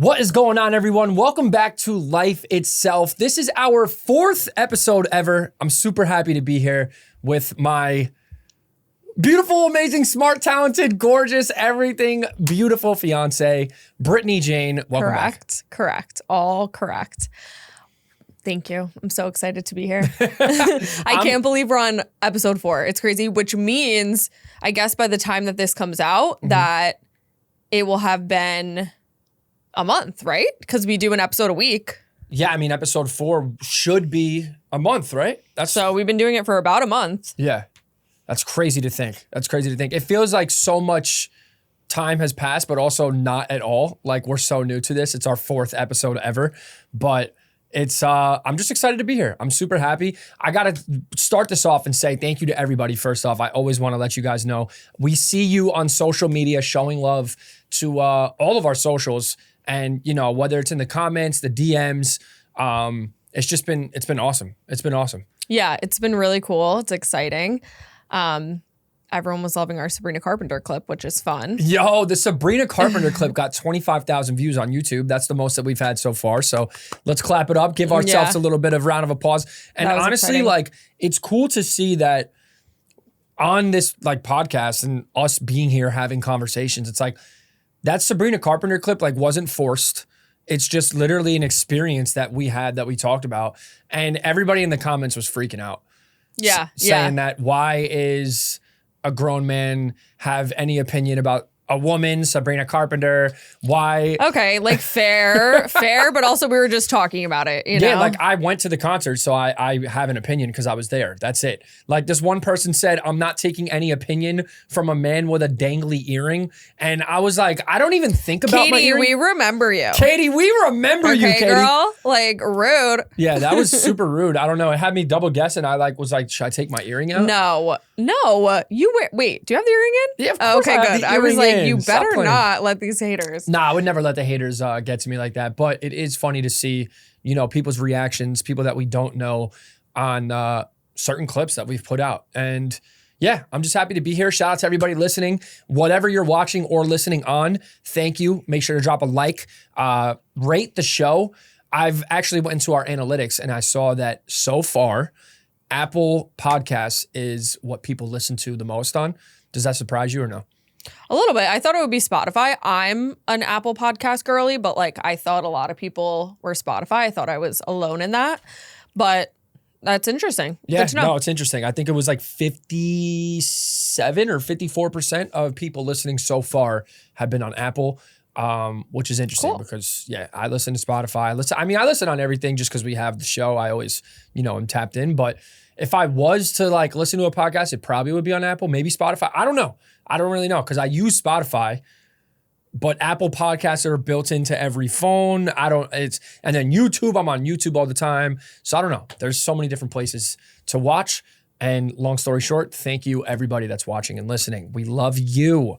What is going on, everyone? Welcome back to Life Itself. This is our 4th episode ever. I'm super happy to be here with my beautiful, amazing, smart, talented, gorgeous, everything beautiful fiance, Brittany Jane. Welcome back. Correct. All correct. Thank you. I'm so excited to be here. I can't believe we're on episode 4. It's crazy, which means, I guess by the time that this comes out, that it will have been a month, right? Because we do an episode a week. Yeah, I mean, episode 4 should be a month, right? So we've been doing it for about a month. Yeah. That's crazy to think. It feels like so much time has passed, but also not at all. Like, we're so new to this. It's our 4th episode ever. But it's I'm just excited to be here. I'm super happy. I got to start this off and say thank you to everybody. First off, I always want to let you guys know we see you on social media showing love to all of our socials. And, you know, whether it's in the comments, the DMs, it's been awesome. It's been awesome. Yeah, it's been really cool. It's exciting. Everyone was loving our Sabrina Carpenter clip, which is fun. Yo, the Sabrina Carpenter clip got 25,000 views on YouTube. That's the most that we've had so far. So let's clap it up, give ourselves a little bit of round of applause. And honestly, exciting. Like, it's cool to see that on this like podcast and us being here having conversations. It's like, that Sabrina Carpenter clip like wasn't forced. It's just literally an experience that we had that we talked about. And everybody in the comments was freaking out. Yeah. Saying that why is a grown man have any opinion about a woman, Sabrina Carpenter? Why? Okay, like fair, but also we were just talking about it, you know? Yeah, like I went to the concert, so I have an opinion because I was there. That's it. Like this one person said, I'm not taking any opinion from a man with a dangly earring. And I was like, I don't even think about my earring. Katie, we remember you. Katie, we remember you, Katie. Girl, like rude. Yeah, that was super rude. I don't know. It had me double guessing. I was like, should I take my earring out? No. Wait, do you have the earring in? Yeah, of course. Okay, good. I was like, you better not let these haters. Nah, I would never let the haters get to me like that. But it is funny to see, you know, people's reactions, people that we don't know on certain clips that we've put out. And yeah, I'm just happy to be here. Shout out to everybody listening. Whatever you're watching or listening on, thank you. Make sure to drop a like, rate the show. I've actually went into our analytics and I saw that so far, Apple Podcasts is what people listen to the most on. Does that surprise you or no? A little bit. I thought it would be Spotify. I'm an Apple Podcast girly, but like I thought a lot of people were Spotify. I thought I was alone in that, but that's interesting. Yeah, good to know. No, it's interesting. I think it was like 57 or 54% of people listening so far have been on Apple, which is interesting because yeah, I listen to Spotify. I listen on everything just because we have the show. I always, you know, I'm tapped in, but if I was to like listen to a podcast, it probably would be on Apple, maybe Spotify. I don't know. I don't really know because I use Spotify, but Apple Podcasts are built into every phone. And then YouTube, I'm on YouTube all the time. So I don't know. There's so many different places to watch. And long story short, thank you everybody that's watching and listening. We love you.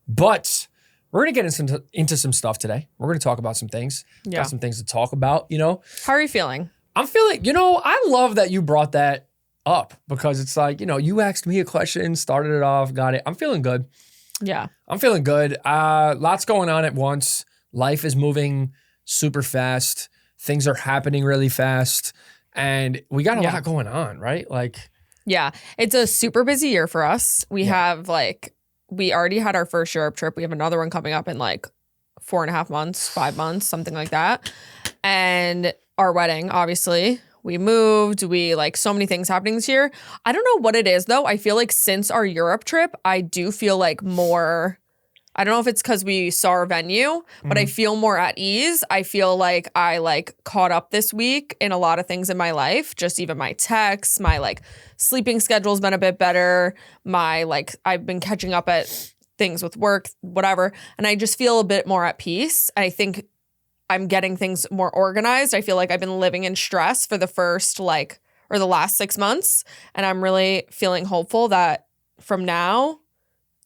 But we're going to get into some stuff today. We're going to talk about some things. Yeah. Got some things to talk about, you know. How are you feeling? I'm feeling, you know, I love that you brought that up because it's like, you know, you asked me a question, started it off, got it. I'm feeling good. Yeah. I'm feeling good. Lots going on at once. Life is moving super fast. Things are happening really fast. And we got a lot going on, right? Like, yeah, it's a super busy year for us. We already had our first Europe trip. We have another one coming up in like 4.5 months, 5 months, something like that. And our wedding, obviously. We moved, so many things happening this year. I don't know what it is though. I feel like since our Europe trip, I do feel like more, I don't know if it's because we saw our venue, but I feel more at ease. I feel like I caught up this week in a lot of things in my life. Just even my texts, my sleeping schedule's been a bit better. I've been catching up at things with work, whatever. And I just feel a bit more at peace. I think I'm getting things more organized. I feel like I've been living in stress for the last 6 months. And I'm really feeling hopeful that from now,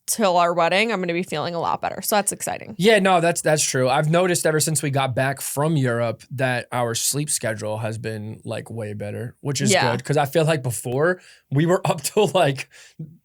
till our wedding, I'm going to be feeling a lot better. So that's exciting. Yeah, no, that's true. I've noticed ever since we got back from Europe that our sleep schedule has been like way better, which is good. Because I feel like before we were up till like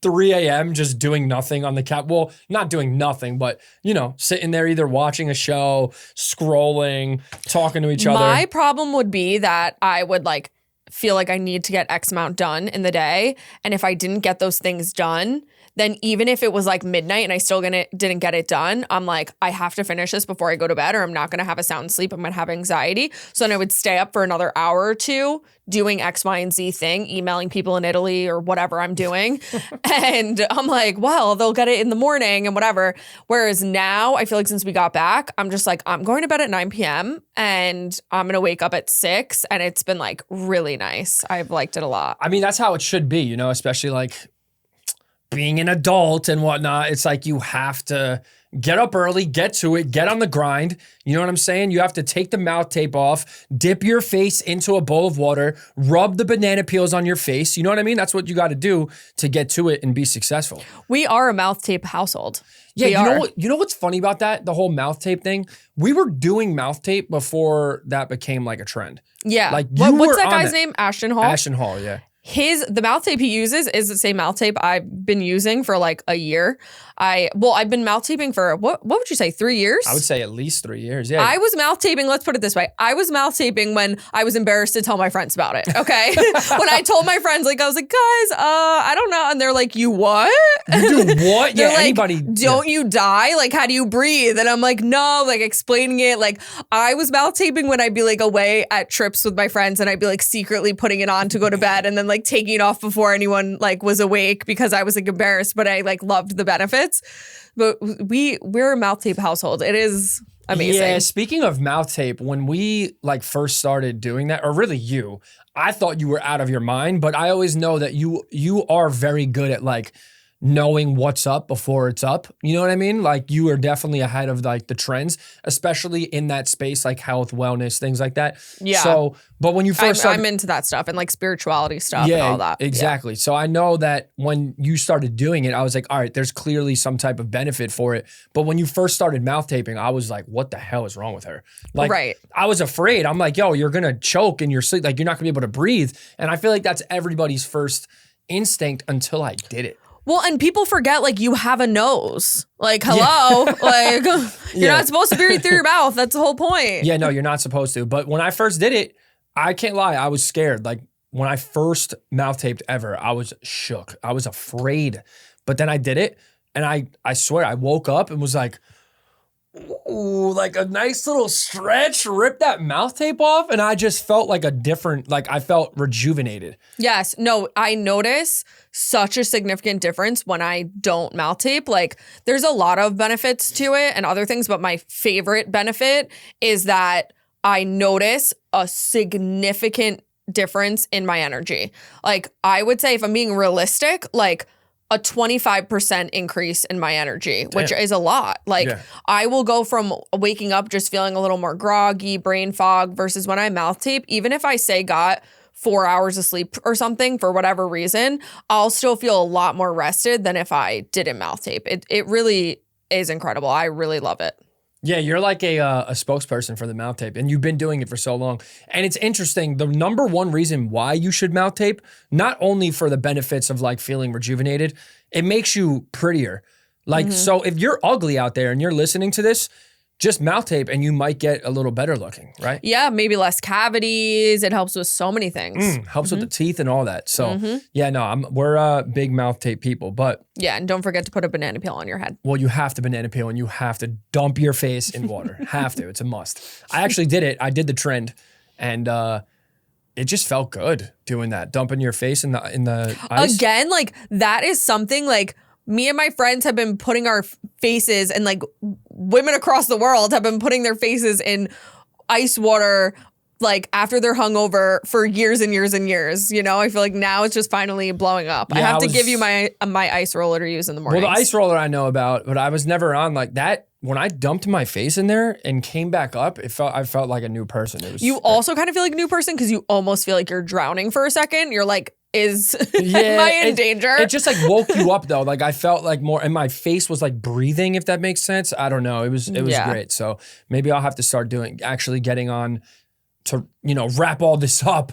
3 a.m. just doing nothing on the couch. Well, not doing nothing, but you know, sitting there either watching a show, scrolling, talking to each other. My problem would be that I would like feel like I need to get X amount done in the day. And if I didn't get those things done, then even if it was like midnight and I still didn't get it done, I'm like, I have to finish this before I go to bed or I'm not going to have a sound sleep. I'm going to have anxiety. So then I would stay up for another hour or two doing X, Y, and Z thing, emailing people in Italy or whatever I'm doing. And I'm like, well, they'll get it in the morning and whatever. Whereas now I feel like since we got back, I'm just like, I'm going to bed at 9 p.m. and I'm going to wake up at 6. And it's been like really nice. I've liked it a lot. I mean, that's how it should be, you know, especially like being an adult and whatnot. It's like you have to get up early, get to it, get on the grind. You know what I'm saying? You have to take the mouth tape off, dip your face into a bowl of water, rub the banana peels on your face. You know what I mean? That's what you got to do to get to it and be successful. We are a mouth tape household. Yeah, you know what's funny about that? The whole mouth tape thing? We were doing mouth tape before that became like a trend. Yeah. Like what's that guy's name? Ashton Hall? Ashton Hall, yeah. The mouth tape he uses is the same mouth tape I've been using for like a year. I've been mouth taping for what would you say, 3 years? I would say at least 3 years. Yeah. I was mouth taping, let's put it this way. I was mouth taping when I was embarrassed to tell my friends about it. Okay. When I told my friends, like I was like, guys, I don't know. And they're like, you what? You do what? They're yeah, like, anybody. don't you die? Like, how do you breathe? And I'm like, no, like explaining it. Like I was mouth taping when I'd be like away at trips with my friends and I'd be like secretly putting it on to go to bed and then like taking it off before anyone like was awake because I was like embarrassed, but I like loved the benefits. But we're a mouth tape household. It is amazing. Yeah, speaking of mouth tape, when we like first started doing that, or really you, I thought you were out of your mind, but I always know that you are very good at like knowing what's up before it's up. You know what I mean? Like you are definitely ahead of like the trends, especially in that space, like health, wellness, things like that. Yeah. So, but when you first I'm into that stuff and like spirituality stuff and all that. Exactly. Yeah. So I know that when you started doing it, I was like, all right, there's clearly some type of benefit for it. But when you first started mouth taping, I was like, what the hell is wrong with her? Like, right. I was afraid. I'm like, yo, you're going to choke in your sleep. Like, you're not going to be able to breathe. And I feel like that's everybody's first instinct until I did it. Well, and people forget, like, you have a nose. Like, hello? Yeah. Like, you're not supposed to breathe through your mouth. That's the whole point. Yeah, no, you're not supposed to. But when I first did it, I can't lie, I was scared. Like, when I first mouth taped ever, I was shook. I was afraid. But then I did it, and I swear, I woke up and was like, ooh, like a nice little stretch, rip that mouth tape off, and I just felt like a different, like I felt rejuvenated. Yes. No, I notice such a significant difference when I don't mouth tape. Like there's a lot of benefits to it and other things, but my favorite benefit is that I notice a significant difference in my energy. Like I would say if I'm being realistic, like a 25% increase in my energy, which is a lot. Like I will go from waking up just feeling a little more groggy, brain fog versus when I mouth tape, even if I say got 4 hours of sleep or something for whatever reason, I'll still feel a lot more rested than if I didn't mouth tape. It really is incredible. I really love it. Yeah, you're like a spokesperson for the mouth tape, and you've been doing it for so long. And it's interesting, the number one reason why you should mouth tape, not only for the benefits of like feeling rejuvenated, it makes you prettier. Like, so if you're ugly out there and you're listening to this, just mouth tape and you might get a little better looking, right? Yeah, maybe less cavities. It helps with so many things. Helps with the teeth and all that. So yeah, no, we're big mouth tape people, but. Yeah, and don't forget to put a banana peel on your head. Well, you have to banana peel and you have to dump your face in water. Have to, it's a must. I actually did it. I did the trend and it just felt good doing that. Dumping your face in the ice. Again, like that is something like me and my friends have been putting our faces, and like women across the world have been putting their faces in ice water like after they're hungover for years and years and years. You know, I feel like now it's just finally blowing up. Yeah, I have to give you my ice roller to use in the morning. Well, the ice roller I know about, but I was never on like that. When I dumped my face in there and came back up, I felt like a new person. You also kind of feel like a new person because you almost feel like you're drowning for a second. You're like, is am I in danger? It just like woke you up though. Like I felt like more, and my face was like breathing, if that makes sense. I don't know. It was great. So maybe I'll have to start actually getting on to, wrap all this up,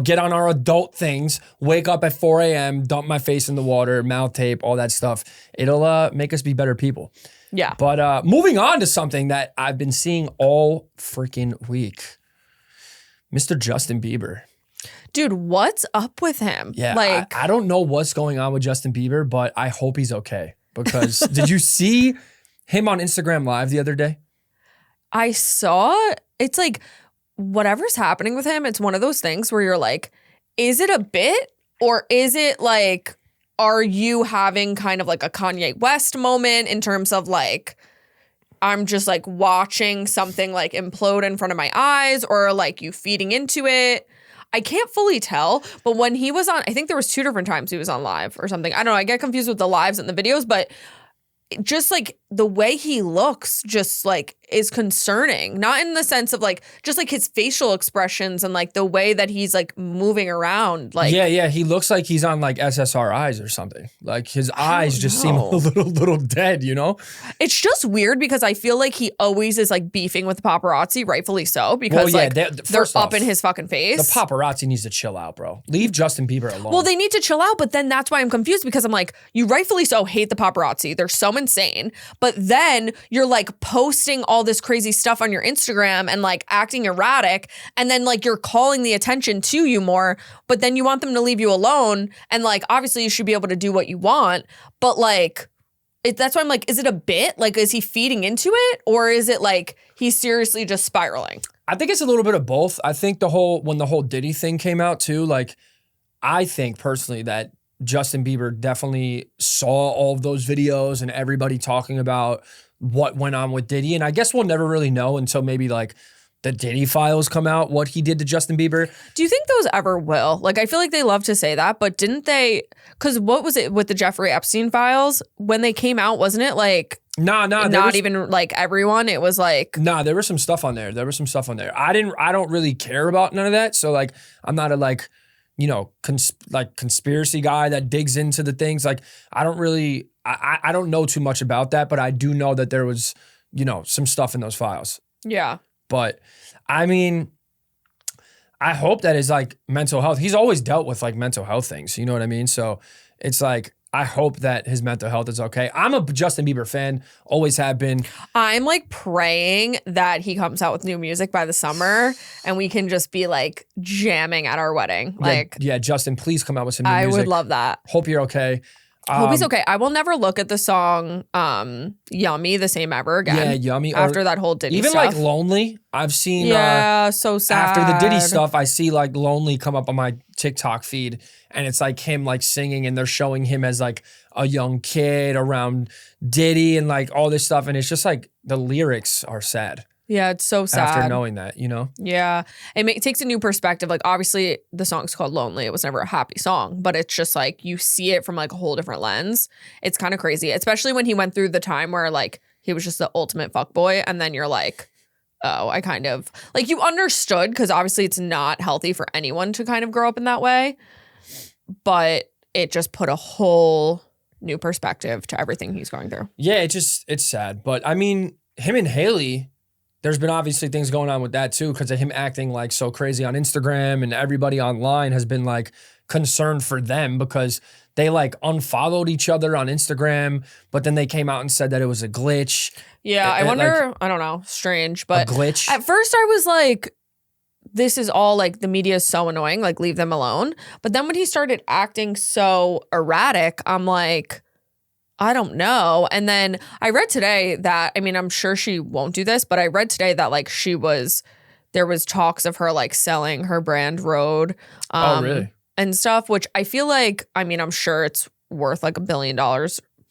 get on our adult things, wake up at 4 a.m., dump my face in the water, mouth tape, all that stuff. It'll make us be better people. Yeah. But moving on to something that I've been seeing all freaking week. Mr. Justin Bieber. Dude, what's up with him? Yeah, I don't know what's going on with Justin Bieber, but I hope he's okay. Because did you see him on Instagram Live the other day? I saw, it's like, whatever's happening with him, it's one of those things where you're like, is it a bit or is it like, are you having kind of like a Kanye West moment in terms of like, I'm just like watching something like implode in front of my eyes, or like you feeding into it? I can't fully tell, but when he was on, I think there was 2 different times he was on live or something. I don't know. I get confused with the lives and the videos, but just like the way he looks just like is concerning. Not in the sense of like, just like his facial expressions and like the way that he's like moving around. Like, yeah. He looks like he's on like SSRIs or something. Like his eyes just seem a little dead, It's just weird because I feel like he always is like beefing with the paparazzi, rightfully so, because they're up in his fucking face. The paparazzi needs to chill out, bro. Leave Justin Bieber alone. Well, they need to chill out, but then that's why I'm confused, because I'm like, you rightfully so hate the paparazzi. They're so insane. But then you're like posting all this crazy stuff on your Instagram and like acting erratic, and then like you're calling the attention to you more, but then you want them to leave you alone. And like, obviously you should be able to do what you want, but like, that's why I'm like, is it a bit? Like, is he feeding into it, or is it like he's seriously just spiraling? I think it's a little bit of both. I think when the whole Diddy thing came out too, like I think personally that Justin Bieber definitely saw all of those videos and everybody talking about what went on with Diddy. And I guess we'll never really know until maybe like the Diddy files come out, what he did to Justin Bieber. Do you think those ever will? Like, I feel like they love to say that, but didn't they? Because what was it with the Jeffrey Epstein files? When they came out, wasn't it like... Not even like everyone. It was like... there was some stuff on there. I don't really care about none of that. So like, I'm not a like... conspiracy guy that digs into the things. Like, I don't know too much about that, but I do know that there was, some stuff in those files. Yeah. But I mean, I hope that is like mental health. He's always dealt with like mental health things. You know what I mean? So it's like, I hope that his mental health is okay. I'm a Justin Bieber fan, always have been. I'm like praying that he comes out with new music by the summer and we can just be like jamming at our wedding. Like, yeah, Justin, please come out with some new music. I would love that. Hope you're okay. Hope he's okay. I will never look at the song Yummy the same ever again. Yeah, Yummy. After that whole Diddy even stuff. Even like Lonely. I've seen so sad. After the Diddy stuff, I see like Lonely come up on my TikTok feed, and it's like him like singing, and they're showing him as like a young kid around Diddy and like all this stuff, and it's just like the lyrics are sad. Yeah, it's so sad. After knowing that, Yeah. It takes a new perspective. Like, obviously, the song's called Lonely. It was never a happy song, but it's just like you see it from like a whole different lens. It's kind of crazy, especially when he went through the time where like he was just the ultimate fuckboy, and then you're like, oh, I kind of like you understood, because obviously it's not healthy for anyone to kind of grow up in that way, but it just put a whole new perspective to everything he's going through. Yeah, it's sad, but I mean, him and Haley. There's been obviously things going on with that too, because of him acting like so crazy on Instagram, and everybody online has been like concerned for them because they like unfollowed each other on Instagram, but then they came out and said that it was a glitch. Yeah, I wonder, like, I don't know, strange, but a glitch. At first I was like, this is all like the media is so annoying, like leave them alone. But then when he started acting so erratic, I'm like, I don't know. And then I read today that, I mean, I'm sure she won't do this, but I read today that like there was talks of her like selling her brand Rhode. Oh, really? And stuff, which I feel like, I mean, I'm sure it's worth like $1 billion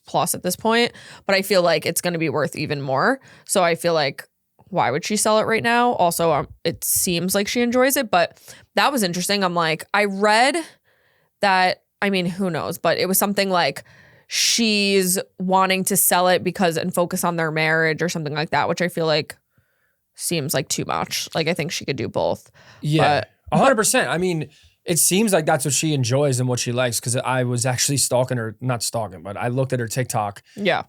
plus at this point, but I feel like it's going to be worth even more. So I feel like, why would she sell it right now? Also, it seems like she enjoys it, but that was interesting. I'm like, I read that, I mean, who knows, but it was something like, she's wanting to sell it and focus on their marriage or something like that, which I feel like seems like too much. Like, I think she could do both. Yeah, 100%. I mean, it seems like that's what she enjoys and what she likes. Because I was actually stalking her, not stalking, but I looked at her TikTok, Yeah.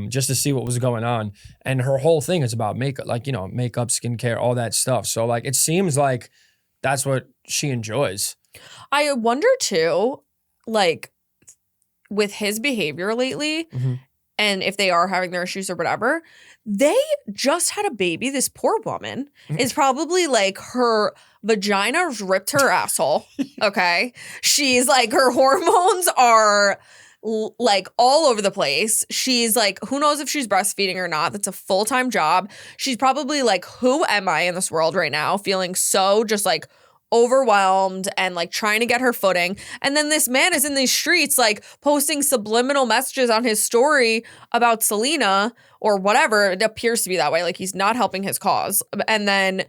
just to see what was going on. And her whole thing is about makeup, like, you know, makeup, skincare, all that stuff. So like, it seems like that's what she enjoys. I wonder too, like with his behavior lately, Mm-hmm. and if they are having their issues or whatever, they just had a baby. This poor woman is probably like her vagina ripped her asshole. Okay. She's like, her hormones are like all over the place. She's like, who knows if she's breastfeeding or not? That's a full-time job. She's probably like, who am I in this world right now? Feeling so just like overwhelmed and like trying to get her footing. And then this man is in these streets like posting subliminal messages on his story about Selena or whatever. It appears to be that way. Like he's not helping his cause. And then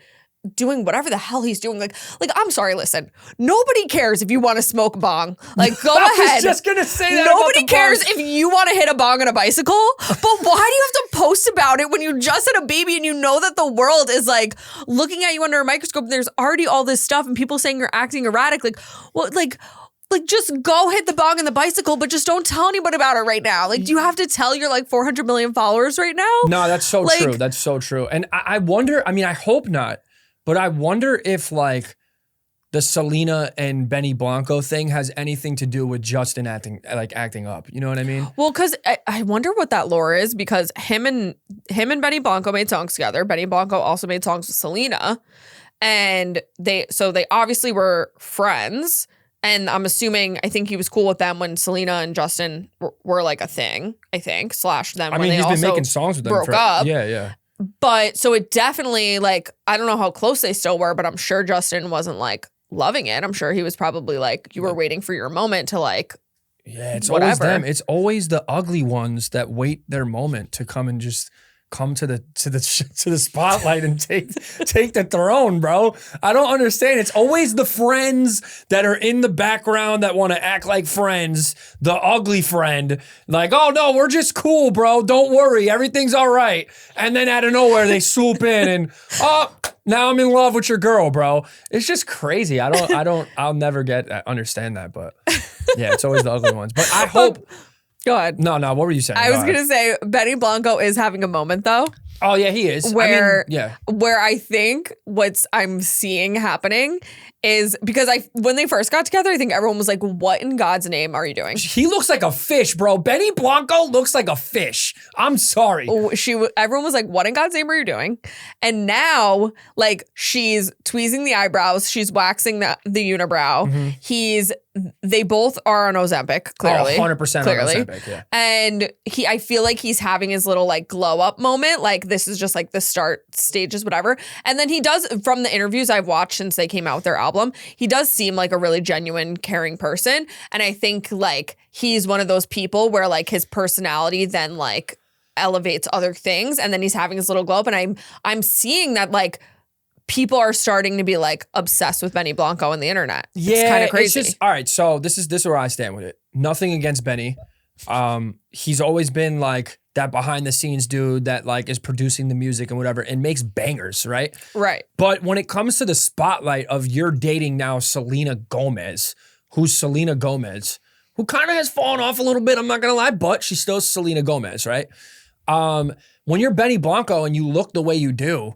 doing whatever the hell he's doing. Like I'm sorry, listen. Nobody cares if you want to smoke a bong. Like go I ahead. was just gonna say that. Nobody about the cares bongs. if you want to hit a bong on a bicycle. But why do you have to post about it when you just had a baby and you know that the world is like looking at you under a microscope and there's already all this stuff and people saying you're acting erratic? Like, well, like just go hit the bong on the bicycle, but just don't tell anybody about it right now. Like, do you have to tell your like 400 million followers right now? No, that's so Like- true. That's so true. And I wonder, I mean, I hope not, but I wonder if like the Selena and Benny Blanco thing has anything to do with Justin acting up. You know what I mean? Well, because I wonder what that lore is, because him and Benny Blanco made songs together. Benny Blanco also made songs with Selena, and they obviously were friends. And I'm assuming, I think he was cool with them when Selena and Justin were like a thing. I think / them. I when mean, they he's been also making songs with them broke for up. Yeah. But so it definitely like, I don't know how close they still were, but I'm sure Justin wasn't like loving it. I'm sure he was probably like, you were waiting for your moment to like. Yeah, it's Whatever. always them. It's always the ugly ones that wait their moment to come and just come to the spotlight and take the throne, bro. I don't understand. It's always the friends that are in the background that want to act like friends, the ugly friend. Like, oh no, we're just cool, bro. Don't worry, everything's all right. And then out of nowhere they swoop in and now I'm in love with your girl, bro. It's just crazy. I'll never understand that, but yeah, it's always the ugly ones. But I hope. Go ahead. No, what were you saying? I was going to say Benny Blanco is having a moment though. Oh yeah, he is. Where yeah. Where I think what I'm seeing happening is because when they first got together, I think everyone was like, what in God's name are you doing? He looks like a fish, bro. Benny Blanco looks like a fish. I'm sorry. Everyone was like, what in God's name are you doing? And now, like, she's tweezing the eyebrows, she's waxing the unibrow. Mm-hmm. They both are on Ozempic, clearly. 100% clearly. on Ozempic, yeah. And I feel like he's having his little like glow up moment. Like this is just like the start stages, whatever. And then he does, from the interviews I've watched since they came out with their album, he does seem like a really genuine, caring person. And I think like he's one of those people where like his personality then like elevates other things. And then he's having his little glow up. And I'm seeing that like people are starting to be like obsessed with Benny Blanco on the internet. Yeah, it's kind of crazy. It's just, all right, so this is where I stand with it. Nothing against Benny. He's always been like that behind the scenes dude that like is producing the music and whatever and makes bangers, right? Right. But when it comes to the spotlight of you're dating now Selena Gomez, who's Selena Gomez, who kind of has fallen off a little bit, I'm not gonna lie, but she's still Selena Gomez, right? When you're Benny Blanco and you look the way you do,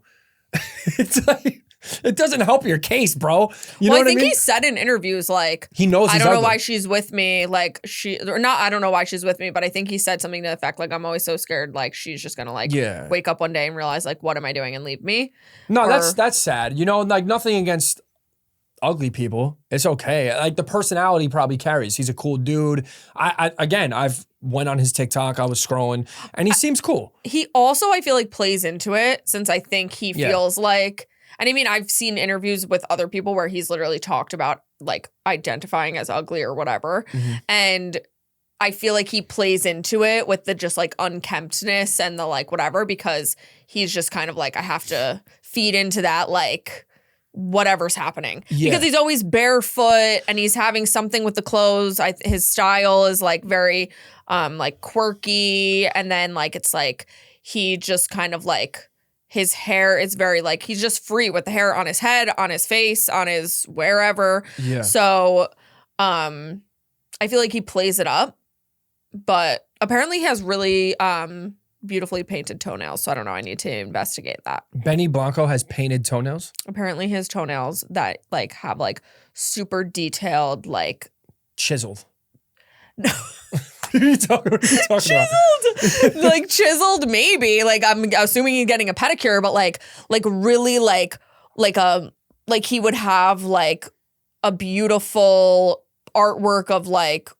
it's like, it doesn't help your case, bro. You know what I mean? I think he said in interviews like He knows I he's don't know ugly. why she's with me. Like I don't know why she's with me, but I think he said something to the effect like I'm always so scared like she's just gonna like Yeah. wake up one day and realize like what am I doing and leave me. No, Or- that's sad. You know, like nothing against ugly people. It's okay. Like the personality probably carries. He's a cool dude. I've went on his TikTok. I was scrolling, and he seems cool. He also I feel like plays into it since I think he Yeah. feels like, and I mean I've seen interviews with other people where he's literally talked about like identifying as ugly or whatever, and I feel like he plays into it with the just like unkemptness and the like whatever, because he's just kind of like I have to feed into that like whatever's happening, Yeah. because he's always barefoot and he's having something with the clothes. His style is like very like quirky, and then like it's like he just kind of like his hair is very like, he's just free with the hair on his head, on his face, on his wherever. Yeah. So I feel like he plays it up, but apparently he has really beautifully painted toenails. So I don't know. I need to investigate that. Benny Blanco has painted toenails? Apparently his toenails that like have like super detailed like chiseled. No. What are you talking about? Chiseled. Like chiseled maybe. Like I'm assuming he's getting a pedicure, but like really like he would have like a beautiful artwork of like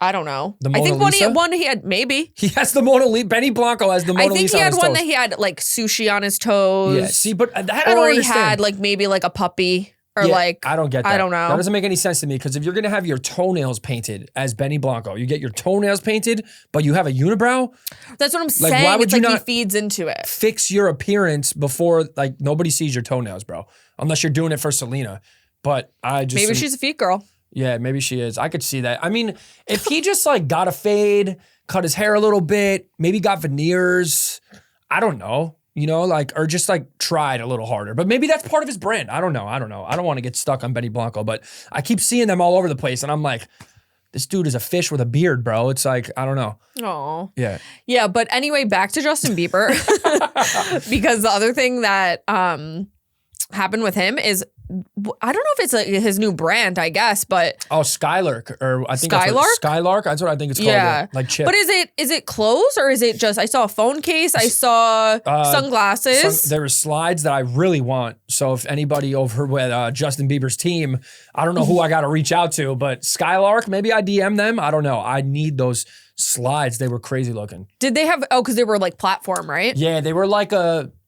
I don't know. The Mona I think Lisa? one he had maybe. He has the Mona Lisa. Benny Blanco has the Mona Lisa. I think he had on his one toes. that he had like sushi on his toes. Yeah. See, but that I or don't he understand. had like maybe like a puppy or Yeah, like I don't get that. I don't know. That doesn't make any sense to me because if you're gonna have your toenails painted as Benny Blanco, you get your toenails painted, but you have a unibrow. That's what I'm Like, saying. why would It's you like not he feeds into it. Fix your appearance before like nobody sees your toenails, bro. Unless you're doing it for Selena. But I just Maybe she's a feet girl. Yeah, maybe she is. I could see that. I mean, if he just like got a fade, cut his hair a little bit, maybe got veneers, I don't know, you know, like, or just like tried a little harder. But maybe that's part of his brand. I don't know. I don't want to get stuck on Benny Blanco, but I keep seeing them all over the place. And I'm like, this dude is a fish with a beard, bro. It's like, I don't know. Oh. Yeah. Yeah, but anyway, back to Justin Bieber. Because the other thing that happened with him is, I don't know if it's like his new brand, I guess, but Oh, Skylark, or I think Skylark? Skylark. That's what I think it's called. Yeah. Like chip. but is it clothes or is it just, I saw a phone case, I saw sunglasses. There were slides that I really want. So if anybody over with Justin Bieber's team, I don't know who I got to reach out to, but Skylark, maybe I DM them. I don't know. I need those slides. They were crazy looking. Did they have, because they were like platform, right? Yeah, they were like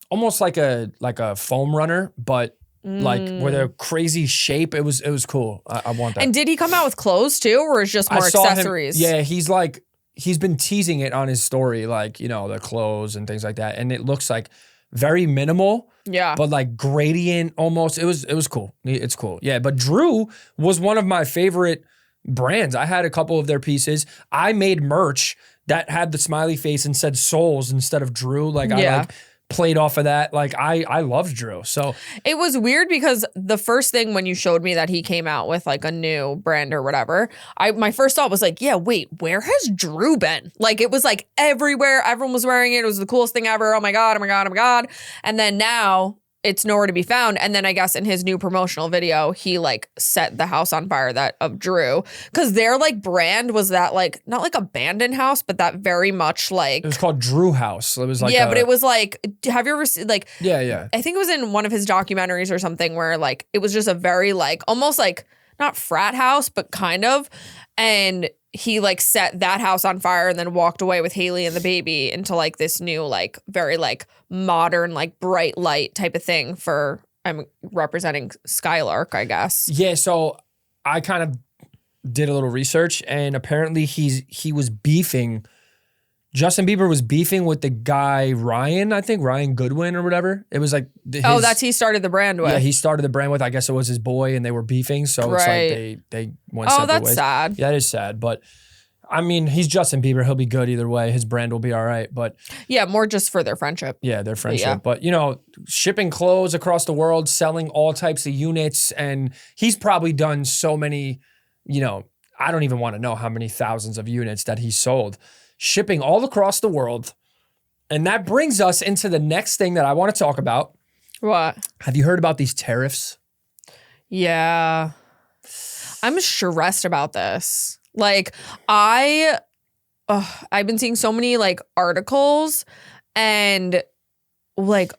almost like a foam runner, but like with a crazy shape. It was cool. I want that. And did he come out with clothes too, or is just more I saw him- accessories? yeah, he's been teasing it on his story, like, you know, the clothes and things like that. And it looks like very minimal, Yeah. but like gradient almost. It was cool. It's cool. Yeah, but Drew was one of my favorite brands. I had a couple of their pieces. I made merch that had the smiley face and said Souls instead of Drew. Like I like played off of that. Like I loved Drew. So It was weird because the first thing when you showed me that he came out with like a new brand or whatever, my first thought was like, yeah, wait, where has Drew been? Like it was like everywhere. Everyone was wearing it. It was the coolest thing ever. Oh my God, oh my God, oh my God. And then now it's nowhere to be found. And then I guess in his new promotional video, he like set the house on fire of Drew. Cause their like brand was that like, not like abandoned house, but that very much like. it was called Drew House. It was like but it was like, have you ever seen like. Yeah. I think it was in one of his documentaries or something where like, it was just a very like, almost like not frat house, but kind of. And he like set that house on fire and then walked away with Haley and the baby into like this new, like very like modern, like bright light type of thing for, I'm representing Skylark, I guess. Yeah, so I kind of did a little research and apparently he was beefing. Justin Bieber was beefing with the guy Ryan, I think Ryan Goodwin or whatever. It was like he started the brand with. Yeah, he started the brand with, I guess it was his boy, and they were beefing. So it's like they went separate ways. Oh, that's sad. Yeah, that is sad. But I mean, he's Justin Bieber. He'll be good either way. His brand will be all right. But yeah, more just for their friendship. Yeah, their friendship. Yeah. But you know, shipping clothes across the world, selling all types of units, and he's probably done so many, you know, I don't even want to know how many thousands of units that he sold. Shipping all across the world. And that brings us into the next thing that I want to talk about. What? Have you heard about these tariffs? Yeah. I'm stressed about this. Like I've been seeing so many like articles and like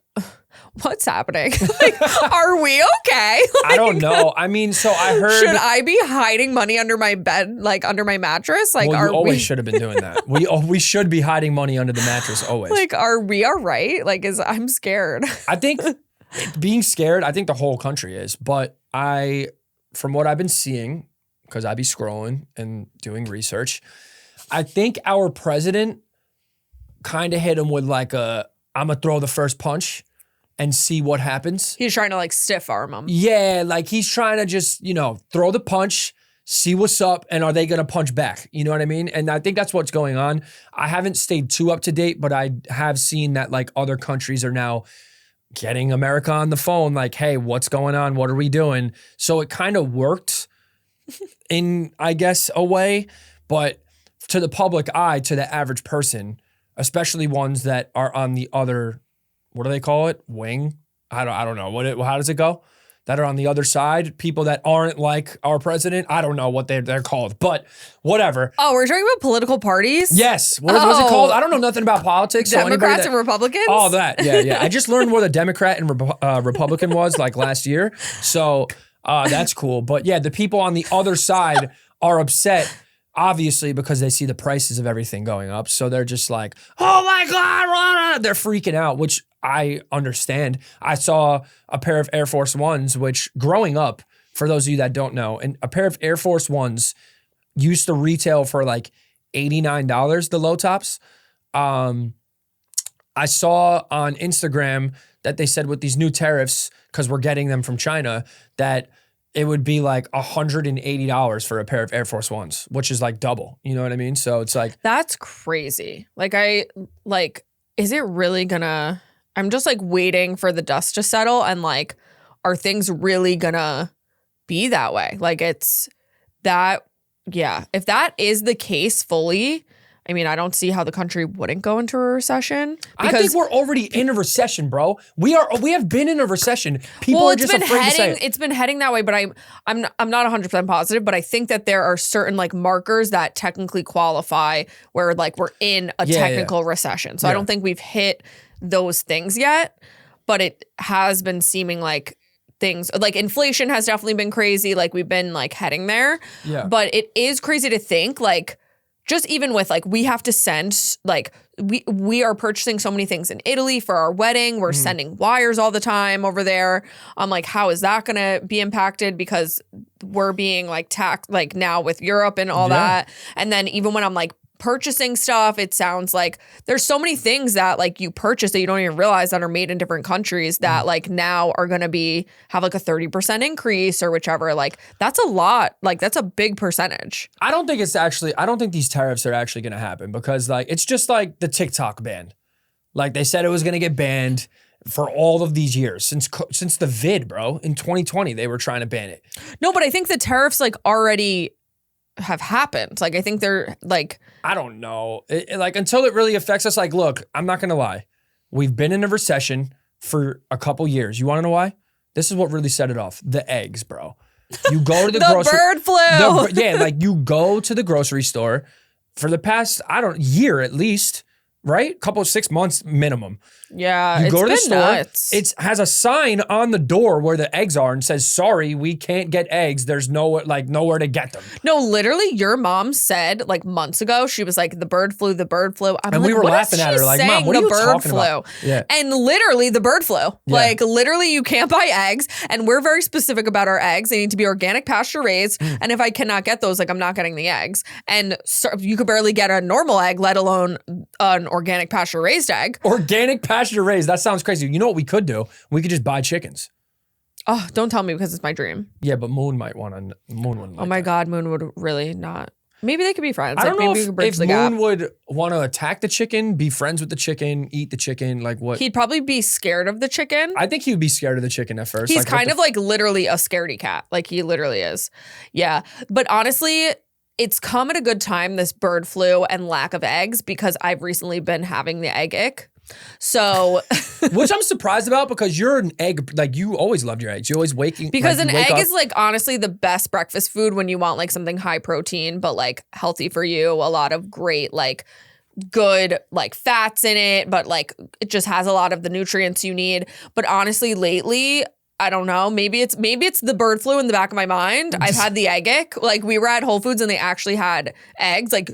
what's happening? Like, are we okay? Like, I don't know. I mean, so I heard. Should I be hiding money under my bed, like under my mattress? Like, well, you are always we should have been doing that. We should be hiding money under the mattress always. like, are we all right? Like, I'm scared. I think being scared, I think the whole country is. But from what I've been seeing, because I be scrolling and doing research, I think our president kind of hit him with like I'm gonna throw the first punch and see what happens. He's trying to like stiff arm him. Yeah, like he's trying to just, you know, throw the punch, see what's up, and are they going to punch back? You know what I mean? And I think that's what's going on. I haven't stayed too up to date, but I have seen that like other countries are now getting America on the phone, like, hey, what's going on? What are we doing? So it kind of worked in, I guess, a way, but to the public eye, to the average person, especially ones that are on the other, what do they call it? Wing? I don't know. How does it go? That are on the other side, people that aren't like our president. I don't know what they're called, but whatever. Oh, we're talking about political parties? Yes. What's it called? I don't know nothing about politics. Democrats and Republicans? All that. Yeah. I just learned what a Democrat and Republican was like last year. So that's cool. But yeah, the people on the other side are upset, obviously, because they see the prices of everything going up. So they're just like, oh my God, they're freaking out, which I understand. I saw a pair of Air Force Ones, which growing up, for those of you that don't know, and a pair of Air Force Ones used to retail for like $89, the low tops. I saw on Instagram that they said with these new tariffs, because we're getting them from China, that it would be like $180 for a pair of Air Force Ones, which is like double. You know what I mean? So it's like, that's crazy. Is it really gonna, I'm just like waiting for the dust to settle, and like, are things really gonna be that way? Like, it's that, yeah. If that is the case fully, I mean, I don't see how the country wouldn't go into a recession. I think we're already in a recession, bro. We have been in a recession. People are just afraid to say it. It's been heading that way, but I'm not 100% positive, but I think that there are certain like markers that technically qualify where like we're in a technical recession. So I don't think we've hit those things yet, but it has been seeming like things like inflation has definitely been crazy. Like we've been like heading there, but it is crazy to think like, just even with like, we have to send, like we are purchasing so many things in Italy for our wedding. We're sending wires all the time over there. I'm like, how is that going to be impacted? Because we're being like taxed like now with Europe and all that. And then even when I'm like purchasing stuff, it sounds like there's so many things that like you purchase that you don't even realize that are made in different countries that like now are going to have like a 30% increase or whichever. Like that's a lot. Like that's a big percentage. I don't think these tariffs are actually going to happen, because like it's just like the TikTok ban. Like they said it was going to get banned for all of these years since the vid, bro. In 2020 they were trying to ban it. No, but I think the tariffs like already have happened. Like I think they're like, I don't know. Like until it really affects us, like, look, I'm not going to lie. We've been in a recession for a couple years. You want to know why? This is what really set it off. The eggs, bro. You go to the grocery. Bird flu. Like you go to the grocery store for the past, year at least, right? 6 months minimum. Yeah, you go to the store. Nuts. It has a sign on the door where the eggs are and says, "Sorry, we can't get eggs. There's nowhere to get them." No, literally, your mom said like months ago, she was like, the bird flu. And we were laughing at her like, "Mom, what are you talking about?" Yeah. And literally, the bird flu. Yeah. Like literally, you can't buy eggs, and we're very specific about our eggs. They need to be organic, pasture raised. And if I cannot get those, like I'm not getting the eggs. And so you could barely get a normal egg, let alone an organic, pasture raised egg. Organic pasture raised. That sounds crazy. You know what we could do? We could just buy chickens. Oh, don't tell me, because it's my dream. Yeah, but Moon might want to. Moon wouldn't. Oh my God, Moon would really not. Maybe they could be friends. I don't know if Moon would want to attack the chicken, be friends with the chicken, eat the chicken. Like what? He'd probably be scared of the chicken. I think he would be scared of the chicken at first. He's kind of like literally a scaredy cat. Like he literally is. Yeah, but honestly, it's come at a good time, this bird flu and lack of eggs, because I've recently been having the egg ick. So, which I'm surprised about, because you're an egg, like you always loved your eggs. You always because an egg is like honestly the best breakfast food when you want like something high protein, but like healthy for you. A lot of great, like good, like fats in it, but like it just has a lot of the nutrients you need. But honestly, lately, I don't know. Maybe it's the bird flu in the back of my mind. I've had the egg ick. Like we were at Whole Foods and they actually had eggs, like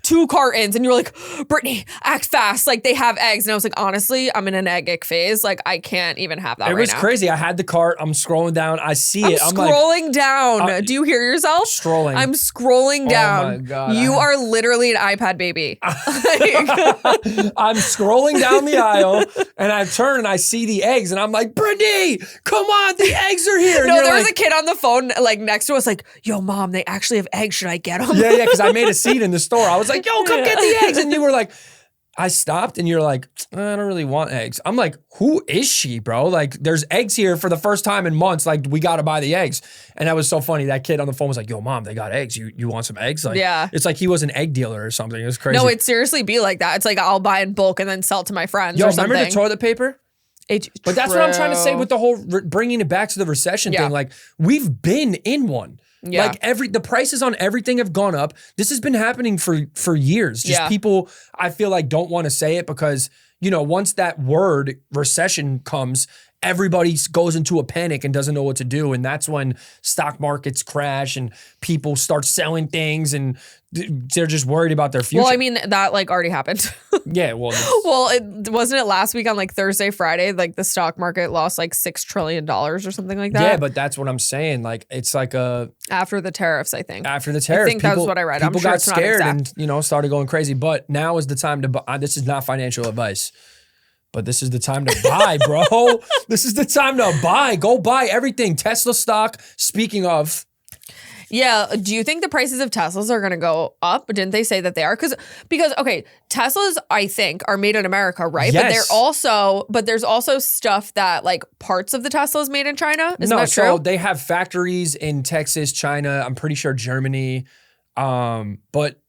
two cartons, and you were like, Brittany, act fast. Like they have eggs, and I was like, honestly, I'm in an egg ick phase. Like I can't even have that. It was crazy. I had the cart. I'm scrolling down. I see it. I'm scrolling down. Do you hear yourself? Scrolling. I'm scrolling down. Oh my God. You are literally an iPad baby. I'm scrolling down the aisle, and I turn and I see the eggs, and I'm like, Brittany, come on, the eggs are here. No, there was a kid on the phone like next to us like, yo, mom, they actually have eggs. Should I get them? Yeah, because I made a scene in the store. I was like, yo, come get the eggs. And you were like, I stopped and you're like, I don't really want eggs. I'm like, who is she, bro? Like, there's eggs here for the first time in months. Like, we got to buy the eggs. And that was so funny. That kid on the phone was like, yo, mom, they got eggs. You want some eggs? Like, yeah. It's like he was an egg dealer or something. It was crazy. No, it seriously be like that. It's like I'll buy in bulk and then sell it to my friends Yo, or something. remember the toilet paper? But that's what I'm trying to say with the whole bringing it back to the recession thing. Like, we've been in one. Yeah. Like the prices on everything have gone up. This has been happening for years. Just people, I feel like, don't want to say it because, you know, once that word recession comes, everybody goes into a panic and doesn't know what to do. And that's when stock markets crash and people start selling things and they're just worried about their future. Well, I mean, that like already happened. Yeah, well. It wasn't it last week on like Thursday, Friday, like the stock market lost like $6 trillion or something like that. Yeah, but that's what I'm saying. Like, it's like after the tariffs, I think. After the tariffs. I think that's what I read. People sure got scared and, you know, started going crazy. But now is the time to buy. This is not financial advice. But this is the time to buy, bro. This is the time to buy. Go buy everything. Tesla stock, speaking of. Yeah. Do you think the prices of Teslas are going to go up? Didn't they say that they are? Because, okay, Teslas, I think, are made in America, right? Yes. But there's also stuff that, like, parts of the Teslas made in China. Isn't that true? So they have factories in Texas, China, I'm pretty sure Germany. But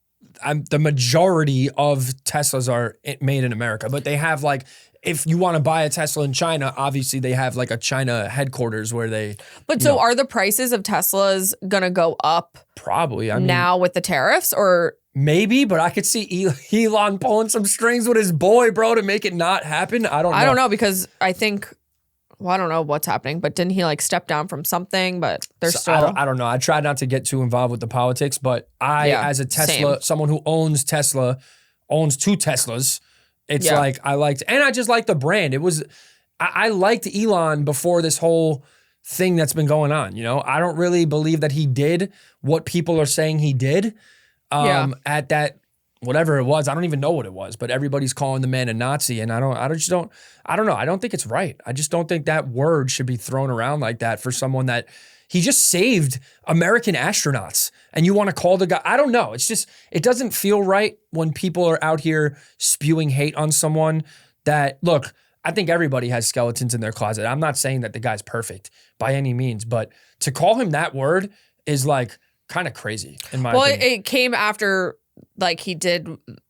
the majority of Teslas are made in America. But they have, like, if you want to buy a Tesla in China, obviously they have like a China headquarters where they. But so are the prices of Teslas going to go up? Probably. I mean, now with the tariffs or? Maybe, but I could see Elon pulling some strings with his boy, bro, to make it not happen. I don't know because I think, well, I don't know what's happening, but didn't he like step down from something? But there's still. I don't know. I try not to get too involved with the politics, but as a Tesla, someone who owns Tesla, owns 2 Teslas. It's like and I just like the brand. It was, I liked Elon before this whole thing that's been going on. You know, I don't really believe that he did what people are saying he did at that, whatever it was. I don't even know what it was, but everybody's calling the man a Nazi. And I don't know. I don't think it's right. I just don't think that word should be thrown around like that for someone that he just saved American astronauts. And you want to call the guy, I don't know. It's just, it doesn't feel right when people are out here spewing hate on someone that, look, I think everybody has skeletons in their closet. I'm not saying that the guy's perfect by any means, but to call him that word is like kind of crazy in my opinion. Well, it came after like he did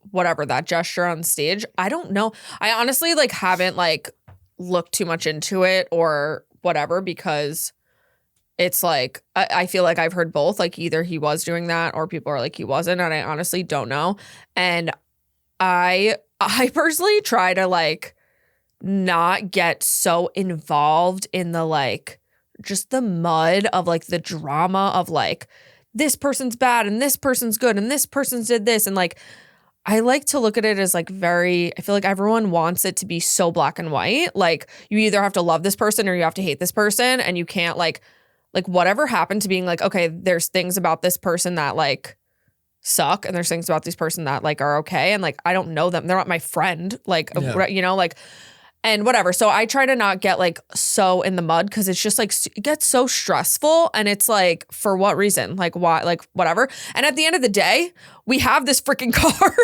whatever, that gesture on stage. I don't know. I honestly like haven't like looked too much into it or whatever because it's like, I feel like I've heard both. Like either he was doing that or people are like he wasn't. And I honestly don't know. And I personally try to like not get so involved in the like just the mud of like the drama of like this person's bad and this person's good and this person's did this. And like, I like to look at it as like I feel like everyone wants it to be so black and white. Like you either have to love this person or you have to hate this person. And you can't like whatever happened to being like, okay, there's things about this person that like suck and there's things about this person that like are okay. And like, I don't know them. They're not my friend. Like, you know, like, and whatever. So I try to not get like so in the mud because it's just like it gets so stressful and it's like for what reason? Like why? Like whatever. And at the end of the day, we have this freaking car.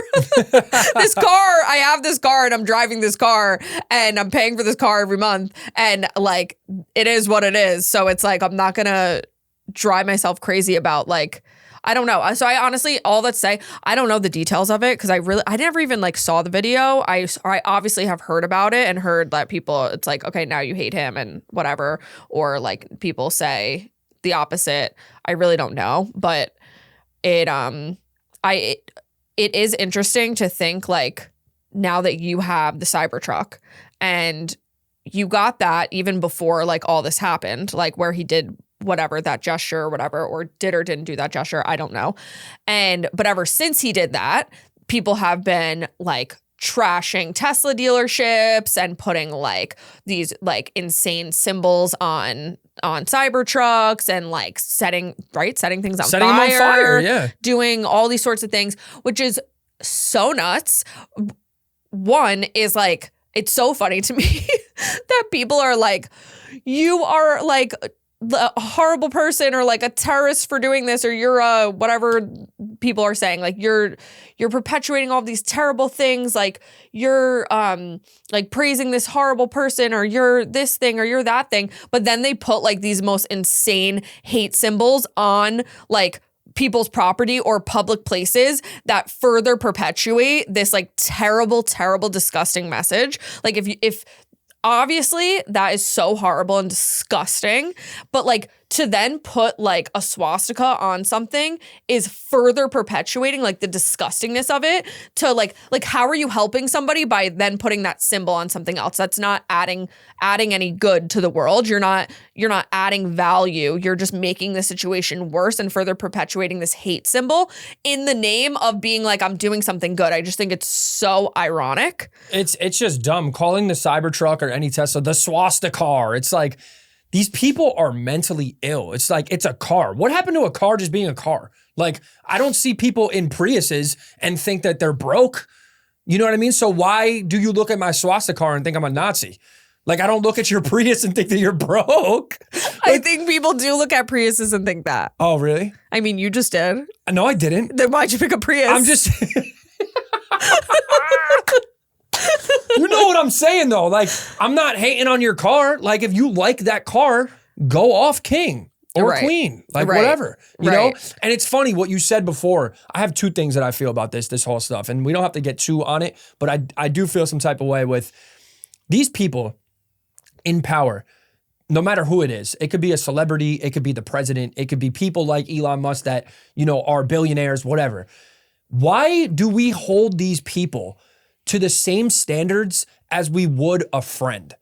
I have this car and I'm driving this car and I'm paying for this car every month and like it is what it is. So it's like I'm not gonna drive myself crazy about like I don't know. So I honestly, all that say, I don't know the details of it because I never even like saw the video. I obviously have heard about it and heard that people, it's like, okay, now you hate him and whatever. Or like people say the opposite. I really don't know. But it is interesting to think like now that you have the Cybertruck and you got that even before like all this happened, like where he did whatever, that gesture or whatever, or did or didn't do that gesture. I don't know. But ever since he did that, people have been like trashing Tesla dealerships and putting like these like insane symbols on Cybertrucks and like setting things on setting them on fire, yeah. Doing all these sorts of things, which is so nuts. One is like, it's so funny to me that people are like, you are like a horrible person or like a terrorist for doing this, or you're whatever people are saying, like you're perpetuating all these terrible things, like you're like praising this horrible person, or you're this thing or you're that thing, but then they put like these most insane hate symbols on like people's property or public places that further perpetuate this like terrible, disgusting message. Like if obviously that is so horrible and disgusting, but like to then put like a swastika on something is further perpetuating like the disgustingness of it. To like how are you helping somebody by then putting that symbol on something else? That's not adding any good to the world. You're not adding value. You're just making the situation worse and further perpetuating this hate symbol in the name of being like, I'm doing something good. I just think it's so ironic. It's just dumb. Calling the Cybertruck or any Tesla the swastika car. It's like, these people are mentally ill. It's like, it's a car. What happened to a car just being a car? Like, I don't see people in Priuses and think that they're broke. You know what I mean? So why do you look at my swastika car and think I'm a Nazi? Like, I don't look at your Prius and think that you're broke. I think people do look at Priuses and think that. Oh, really? I mean, you just did. No, I didn't. Then why'd you pick a Prius? I'm just... You know what I'm saying, though? Like, I'm not hating on your car. Like, if you like that car, go off king or queen. Like, whatever. You know? And it's funny what you said before. I have two things that I feel about this whole stuff. And we don't have to get too on it. But I do feel some type of way with these people in power. No matter who it is. It could be a celebrity. It could be the president. It could be people like Elon Musk that, you know, are billionaires, whatever. Why do we hold these people to the same standards as we would a friend?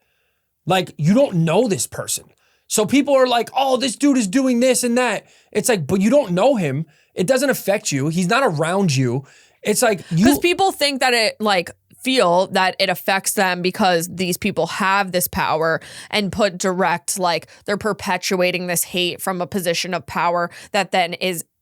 Like, you don't know this person. So people are like, oh, this dude is doing this and that. It's like, but you don't know him. It doesn't affect you. He's not around you. It's like, because people think that it like feel that it affects them because these people have this power and put direct, like they're perpetuating this hate from a position of power that then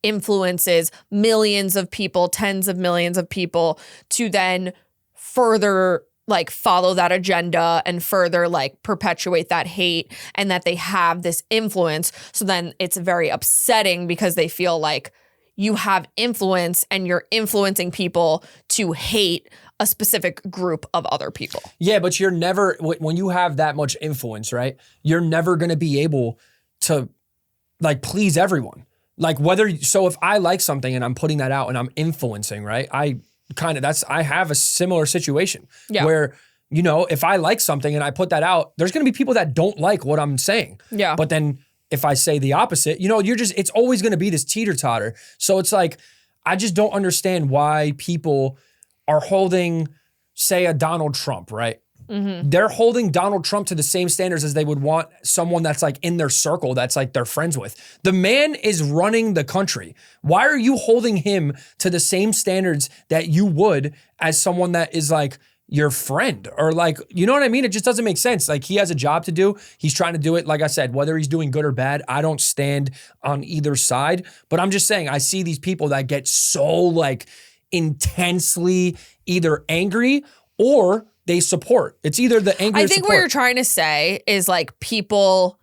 influences millions of people, tens of millions of people to then further like follow that agenda and further like perpetuate that hate, and that they have this influence. So then it's very upsetting because they feel like you have influence and you're influencing people to hate a specific group of other people. Yeah, but you're never, when you have that much influence, right? You're never going to be able to like please everyone. Like so if I like something and I'm putting that out and I'm influencing, right? I have a similar situation where, you know, if I like something and I put that out, there's going to be people that don't like what I'm saying. Yeah. But then if I say the opposite, you know, it's always going to be this teeter-totter. So it's like, I just don't understand why people are holding, say, a Donald Trump, right? Mm-hmm. They're holding Donald Trump to the same standards as they would want someone that's like in their circle, that's like they're friends with. The man is running the country. Why are you holding him to the same standards that you would as someone that is like your friend? Or like, you know what I mean? It just doesn't make sense. Like, he has a job to do. He's trying to do it. Like I said, whether he's doing good or bad, I don't stand on either side. But I'm just saying, I see these people that get so like intensely either angry or they support. It's either the angry I think what you're trying to say is like people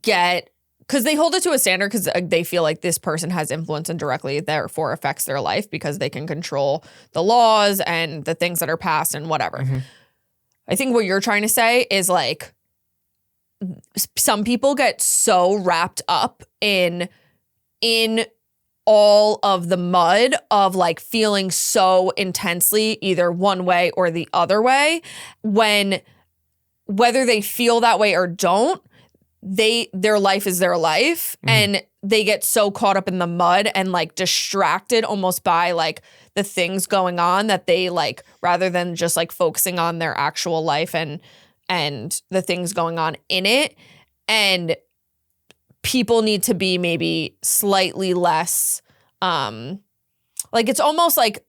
get, because they hold it to a standard because they feel like this person has influence and directly therefore affects their life because they can control the laws and the things that are passed and whatever. Mm-hmm. I think what you're trying to say is like some people get so wrapped up in all of the mud of like feeling so intensely either one way or the other way, when whether they feel that way or don't, their life is their life. Mm-hmm. And they get so caught up in the mud and like distracted almost by like the things going on that they like, rather than just like focusing on their actual life and the things going on in it. And people need to be maybe slightly less, like it's almost like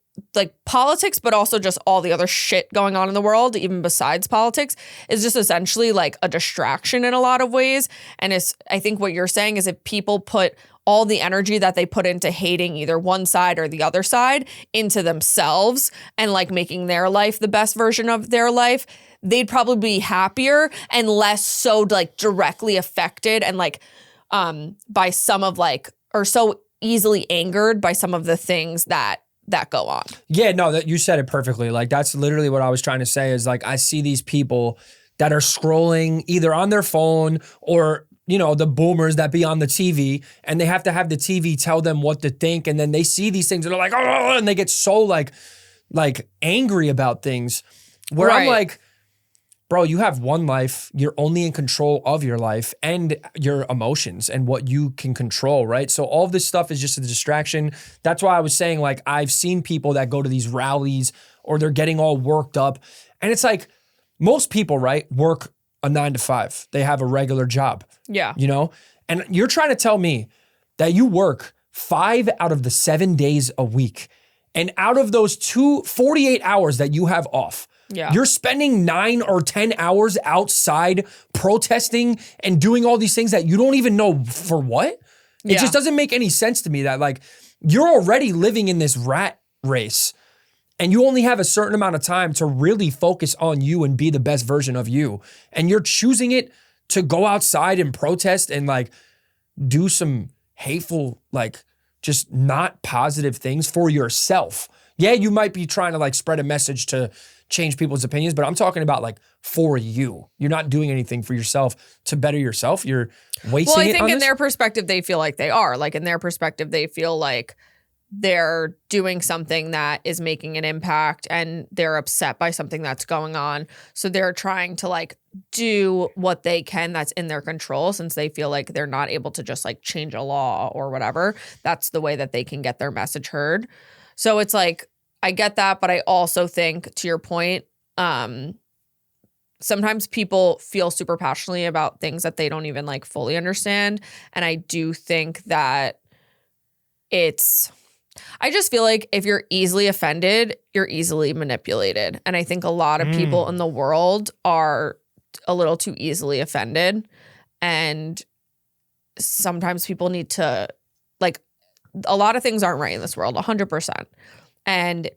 politics, but also just all the other shit going on in the world, even besides politics, is just essentially like a distraction in a lot of ways. And I think what you're saying is if people put all the energy that they put into hating either one side or the other side into themselves and like making their life the best version of their life, they'd probably be happier and less so like directly affected and like by some of like, or so easily angered by some of the things that go on. Yeah, no, that you said it perfectly. Like that's literally what I was trying to say is like I see these people that are scrolling either on their phone or, you know, the boomers that be on the TV and they have to have the TV tell them what to think. And then they see these things and they're like, oh, and they get so like angry about things where I'm like, bro, you have one life. You're only in control of your life and your emotions and what you can control, right? So all of this stuff is just a distraction. That's why I was saying like I've seen people that go to these rallies or they're getting all worked up. And it's like most people, right, work a 9 to 5. They have a regular job. Yeah. You know? And you're trying to tell me that you work 5 out of the 7 days a week. And out of those 48 hours that you have off, you're spending 9 or 10 hours outside protesting and doing all these things that you don't even know for what? It just doesn't make any sense to me that like you're already living in this rat race and you only have a certain amount of time to really focus on you and be the best version of you. And you're choosing it to go outside and protest and like do some hateful, like just not positive things for yourself. Yeah, you might be trying to like spread a message to change people's opinions, but I'm talking about like for you. You're not doing anything for yourself to better yourself. You're wasting it. Well, I think in their perspective, they feel like they are. Like in their perspective, they feel like they're doing something that is making an impact and they're upset by something that's going on. So they're trying to like do what they can that's in their control since they feel like they're not able to just like change a law or whatever. That's the way that they can get their message heard. So it's like, I get that, but I also think to your point, sometimes people feel super passionately about things that they don't even like fully understand. And I do think that I just feel like if you're easily offended, you're easily manipulated. And I think a lot of people in the world are a little too easily offended. And sometimes people need to, like, a lot of things aren't right in this world, 100%. And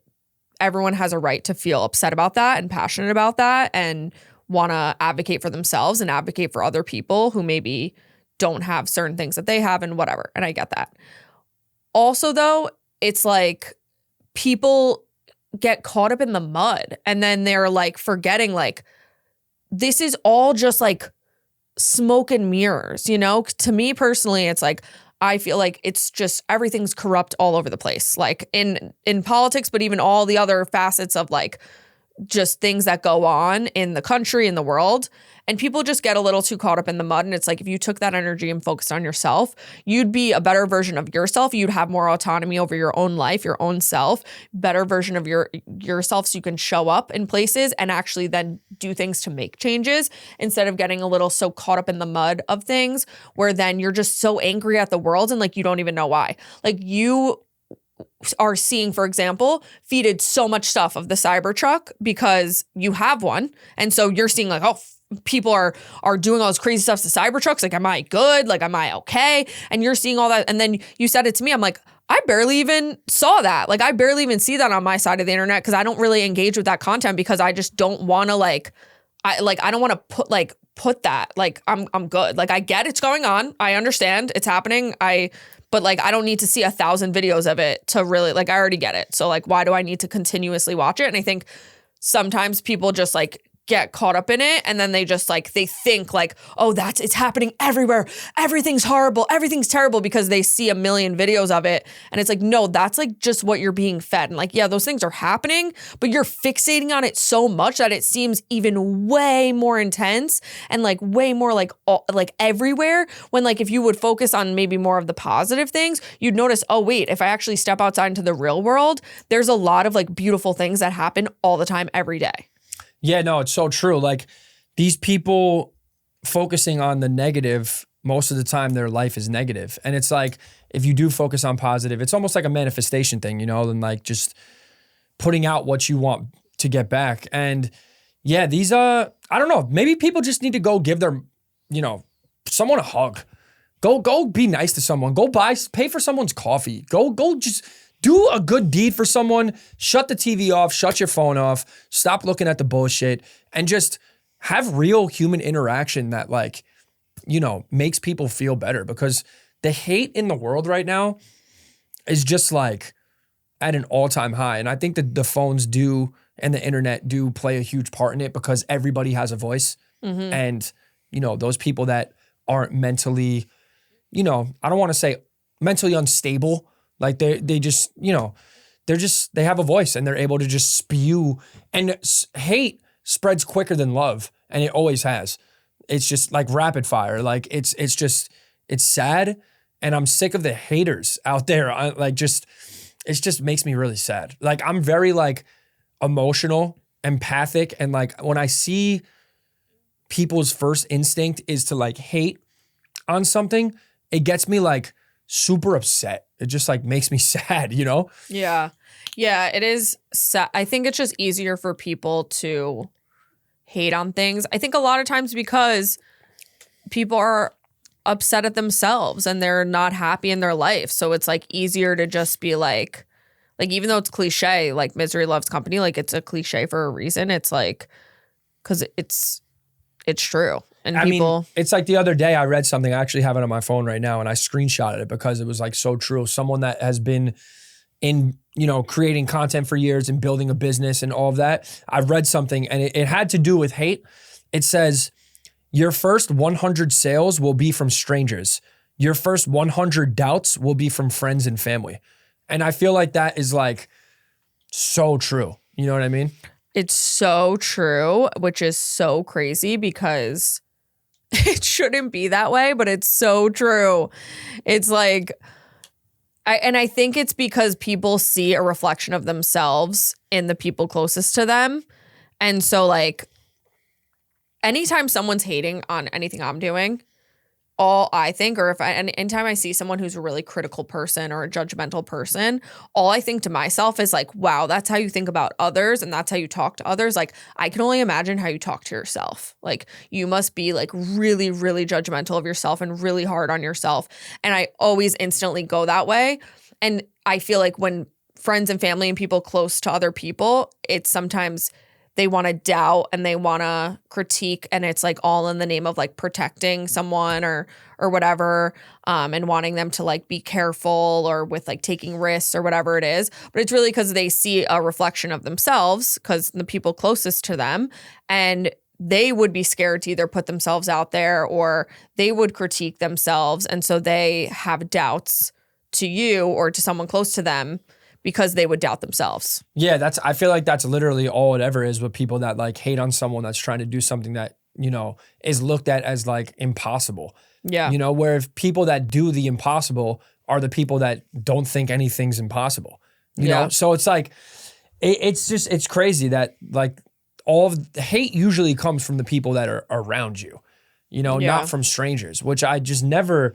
everyone has a right to feel upset about that and passionate about that and want to advocate for themselves and advocate for other people who maybe don't have certain things that they have and whatever. And I get that. Also, though, it's like people get caught up in the mud and then they're like forgetting like this is all just like smoke and mirrors, you know? To me personally, it's like I feel like it's just everything's corrupt all over the place, like in politics, but even all the other facets of like just things that go on in the country, in the world. And people just get a little too caught up in the mud. And it's like, if you took that energy and focused on yourself, you'd be a better version of yourself. You'd have more autonomy over your own life, your own self, better version of yourself. So you can show up in places and actually then do things to make changes instead of getting a little so caught up in the mud of things where then you're just so angry at the world and like, you don't even know why. Like you are seeing, for example, feeded so much stuff of the Cybertruck because you have one. And so you're seeing like, oh, people are doing all this crazy stuff to Cybertrucks. Like, am I good? Like, am I okay? And you're seeing all that. And then you said it to me. I'm like, I barely even saw that. Like, I barely even see that on my side of the internet because I don't really engage with that content because I just don't want to I don't want to put that. Like, I'm good. Like, I get it's going on. I understand it's happening. But like, I don't need to see 1,000 videos of it to really, like, I already get it. So like, why do I need to continuously watch it? And I think sometimes people just like get caught up in it and then they just like, they think like, oh, it's happening everywhere. Everything's horrible. Everything's terrible because they see a million videos of it. And it's like, no, that's like just what you're being fed. And like, yeah, those things are happening, but you're fixating on it so much that it seems even way more intense and like way more like everywhere when like, if you would focus on maybe more of the positive things, you'd notice, oh, wait, if I actually step outside into the real world, there's a lot of like beautiful things that happen all the time, every day. Yeah, no, it's so true. Like these people focusing on the negative, most of the time their life is negative. And it's like, if you do focus on positive, it's almost like a manifestation thing, you know, and like just putting out what you want to get back. And yeah, these I don't know, maybe people just need to go give their, you know, someone a hug. Go be nice to someone. Go pay for someone's coffee. Go just do a good deed for someone. Shut the TV off, shut your phone off, stop looking at the bullshit, and just have real human interaction that like, you know, makes people feel better, because the hate in the world right now is just like at an all-time high. And I think that the phones do and the internet do play a huge part in it, because everybody has a voice. And, you know, those people that aren't mentally, you know, I don't want to say mentally unstable, like they just, you know, they have a voice and they're able to just spew, and hate spreads quicker than love. And it always has. It's just like rapid fire. Like it's sad. And I'm sick of the haters out there. It just makes me really sad. Like I'm very like emotional, empathic. And like when I see people's first instinct is to like hate on something, it gets me like super upset. It just like makes me sad, you know? Yeah. Yeah, it is sad. I think it's just easier for people to hate on things. I think a lot of times because people are upset at themselves and they're not happy in their life. So it's like easier to just be like even though it's cliche, like misery loves company, like it's a cliche for a reason. It's like, because it's true. And I people, mean, it's like the other day I read something, I actually have it on my phone right now, and I screenshotted it because it was like so true. Someone that has been in, you know, creating content for years and building a business and all of that. I read something and it had to do with hate. It says, your first 100 sales will be from strangers. Your first 100 doubts will be from friends and family. And I feel like that is like so true. You know what I mean? it's so true, which is so crazy because it shouldn't be that way, but it's so true. It's like, I think it's because people see a reflection of themselves in the people closest to them. And so like anytime someone's hating on anything I'm doing, all I think, or anytime I see someone who's a really critical person or a judgmental person, all I think to myself is like, wow, that's how you think about others and that's how you talk to others. Like, I can only imagine how you talk to yourself. Like, you must be like really, really judgmental of yourself and really hard on yourself. And I always instantly go that way. And I feel like when friends and family and people close to other people, it's sometimes they want to doubt and they want to critique, and it's like all in the name of like protecting someone or whatever, and wanting them to like be careful or with like taking risks or whatever it is. But it's really because they see a reflection of themselves, because the people closest to them, and they would be scared to either put themselves out there or they would critique themselves. And so they have doubts to you or to someone close to them, because they would doubt themselves. Yeah, I feel like that's literally all it ever is with people that like hate on someone that's trying to do something that, you know, is looked at as like impossible. Yeah. You know, where if people that do the impossible are the people that don't think anything's impossible. You know? So it's like, it's crazy that like all of the hate usually comes from the people that are around you, you know, not from strangers, which I just never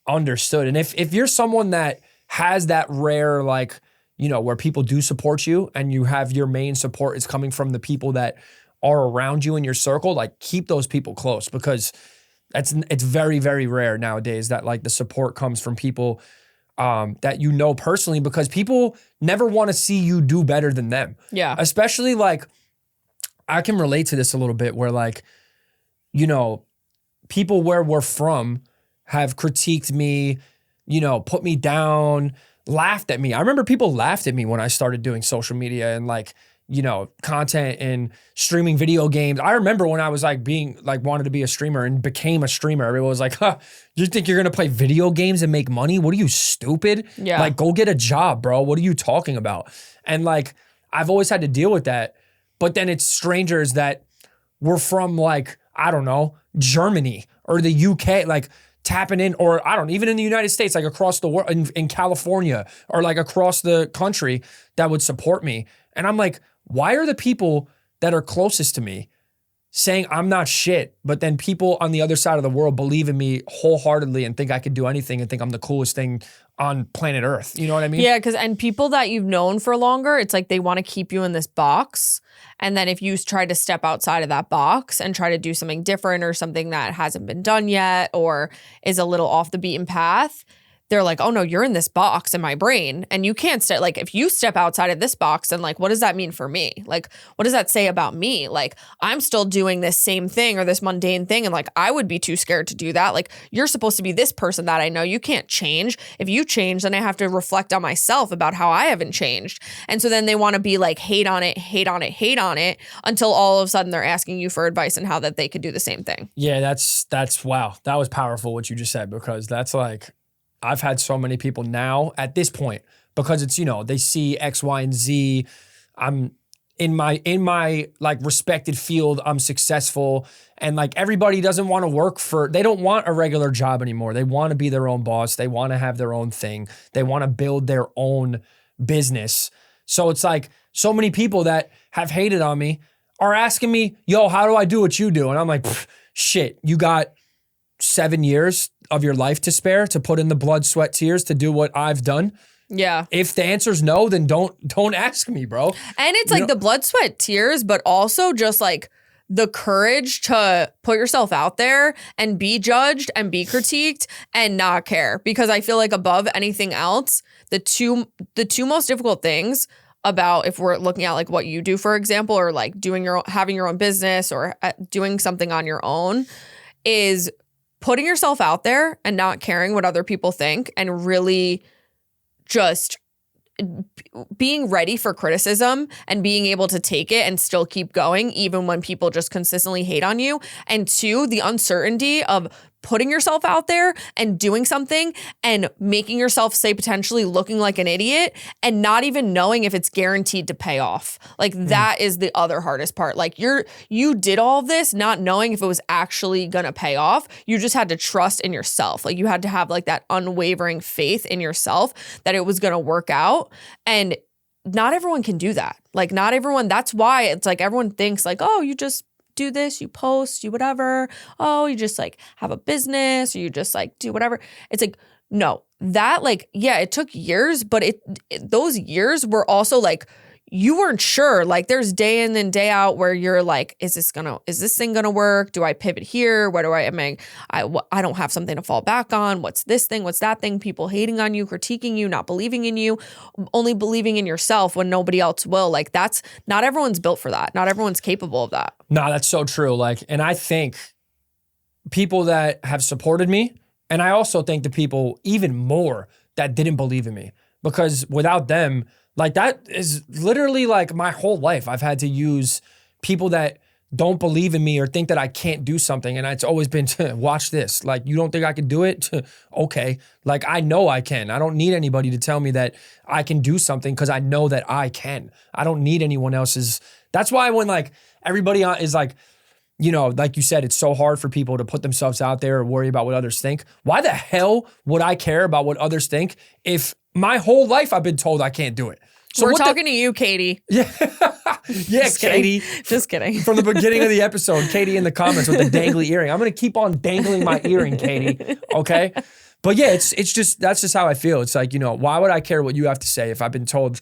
understood. And if you're someone that has that rare, like, you know, where people do support you and you have your main support is coming from the people that are around you in your circle, like keep those people close, because it's very, very rare nowadays that like the support comes from people that you know personally, because people never want to see you do better than them. Yeah. Especially like, I can relate to this a little bit where like, you know, people where we're from have critiqued me, you know, put me down, laughed at me. I remember people laughed at me when I started doing social media and like, you know, content and streaming video games. I remember when I was like wanted to be a streamer and became a streamer. Everyone was like, huh, you think you're going to play video games and make money? What are you, stupid? Yeah. Like, go get a job, bro. What are you talking about? And like, I've always had to deal with that. But then it's strangers that were from like, I don't know, Germany or the UK, like tapping in, or I don't, even in the United States, like across the world, in California, or like across the country, that would support me. And I'm like, why are the people that are closest to me saying I'm not shit, but then people on the other side of the world believe in me wholeheartedly and think I could do anything and think I'm the coolest thing on planet Earth? You know what I mean? Yeah, and people that you've known for longer, it's like they want to keep you in this box. And then if you try to step outside of that box and try to do something different or something that hasn't been done yet or is a little off the beaten path, they're like, oh no, you're in this box in my brain and you can't step, like if you step outside of this box, then like, what does that mean for me? Like, what does that say about me? Like, I'm still doing this same thing or this mundane thing. And like, I would be too scared to do that. Like, you're supposed to be this person that I know. You can't change. If you change, then I have to reflect on myself about how I haven't changed. And so then they want to be like, hate on it, hate on it, hate on it until all of a sudden they're asking you for advice and how that they could do the same thing. Yeah, that's wow. That was powerful what you just said, because that's like, I've had so many people now at this point, because it's, they see X, Y, and Z. I'm in my like respected field, I'm successful, and like everybody doesn't want to work they don't want a regular job anymore. They want to be their own boss. They want to have their own thing. They want to build their own business. So it's like so many people that have hated on me are asking me, yo, how do I do what you do? And I'm like, shit, you got 7 years of your life to spare to put in the blood, sweat, tears to do what I've done. Yeah. If the answer's no, then don't ask me, bro. And it's like the blood, sweat, tears, but also just like the courage to put yourself out there and be judged and be critiqued and not care. Because I feel like above anything else, the two most difficult things about, if we're looking at like what you do, for example, or like having your own business or doing something on your own, is putting yourself out there and not caring what other people think, and really just being ready for criticism and being able to take it and still keep going even when people just consistently hate on you. And 2, the uncertainty of putting yourself out there and doing something and making yourself, say, potentially looking like an idiot and not even knowing if it's guaranteed to pay off. Like that is the other hardest part. Like you did all of this not knowing if it was actually gonna pay off. You just had to trust in yourself. Like you had to have like that unwavering faith in yourself that it was gonna work out. And not everyone can do that. Like not everyone, that's why it's like everyone thinks like, oh, you just do this, you post, you whatever. Oh, you just like have a business, or you just like do whatever. It's like, no, that like, yeah, it took years, but those years were also like, you weren't sure. Like there's day in and day out where you're like, is this thing gonna work? Do I pivot here? Where do I don't have something to fall back on. What's this thing? What's that thing? People hating on you, critiquing you, not believing in you, only believing in yourself when nobody else will. Like that's not everyone's built for that. Not everyone's capable of that. No, that's so true. Like, and I think people that have supported me, and I also think the people even more that didn't believe in me, because without them, like that is literally like my whole life. I've had to use people that don't believe in me or think that I can't do something. And it's always been to watch this. Like, you don't think I can do it? Okay. Like, I know I can. I don't need anybody to tell me that I can do something, because I know that I can. I don't need anyone else's. That's why when like everybody is like, like you said, it's so hard for people to put themselves out there or worry about what others think. Why the hell would I care about what others think if my whole life I've been told I can't do it? So we're talking to you, Katie. Yeah, yeah, Just Katie. Just kidding. From the beginning of the episode, Katie in the comments with the dangly earring. I'm gonna keep on dangling my earring, Katie. Okay, but yeah, it's just that's just how I feel. It's like, why would I care what you have to say if I've been told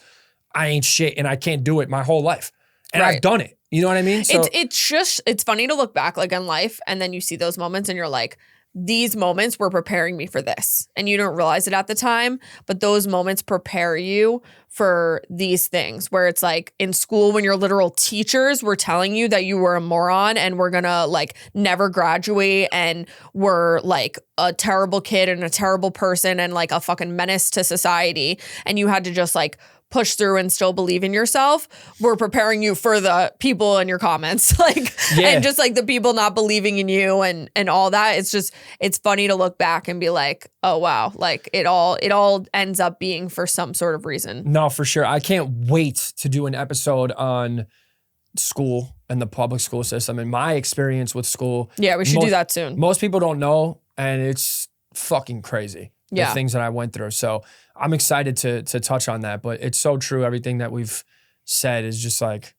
I ain't shit and I can't do it my whole life, and I've done it. You know what I mean? So it's funny to look back like in life, and then you see those moments and you're like, these moments were preparing me for this. And you don't realize it at the time, but those moments prepare you for these things, where it's like in school when your literal teachers were telling you that you were a moron and were gonna like never graduate and were like a terrible kid and a terrible person and like a fucking menace to society, and you had to just like push through and still believe in yourself. We're preparing you for the people in your comments, and just like the people not believing in you and all that. It's funny to look back and be like, oh wow, like it all ends up being for some sort of reason. No, for sure. I can't wait to do an episode on school and the public school system and my experience with school. Yeah, we should do that soon. Most people don't know, and it's fucking crazy. Yeah. The things that I went through. So I'm excited to touch on that, but it's so true. Everything that we've said is just like,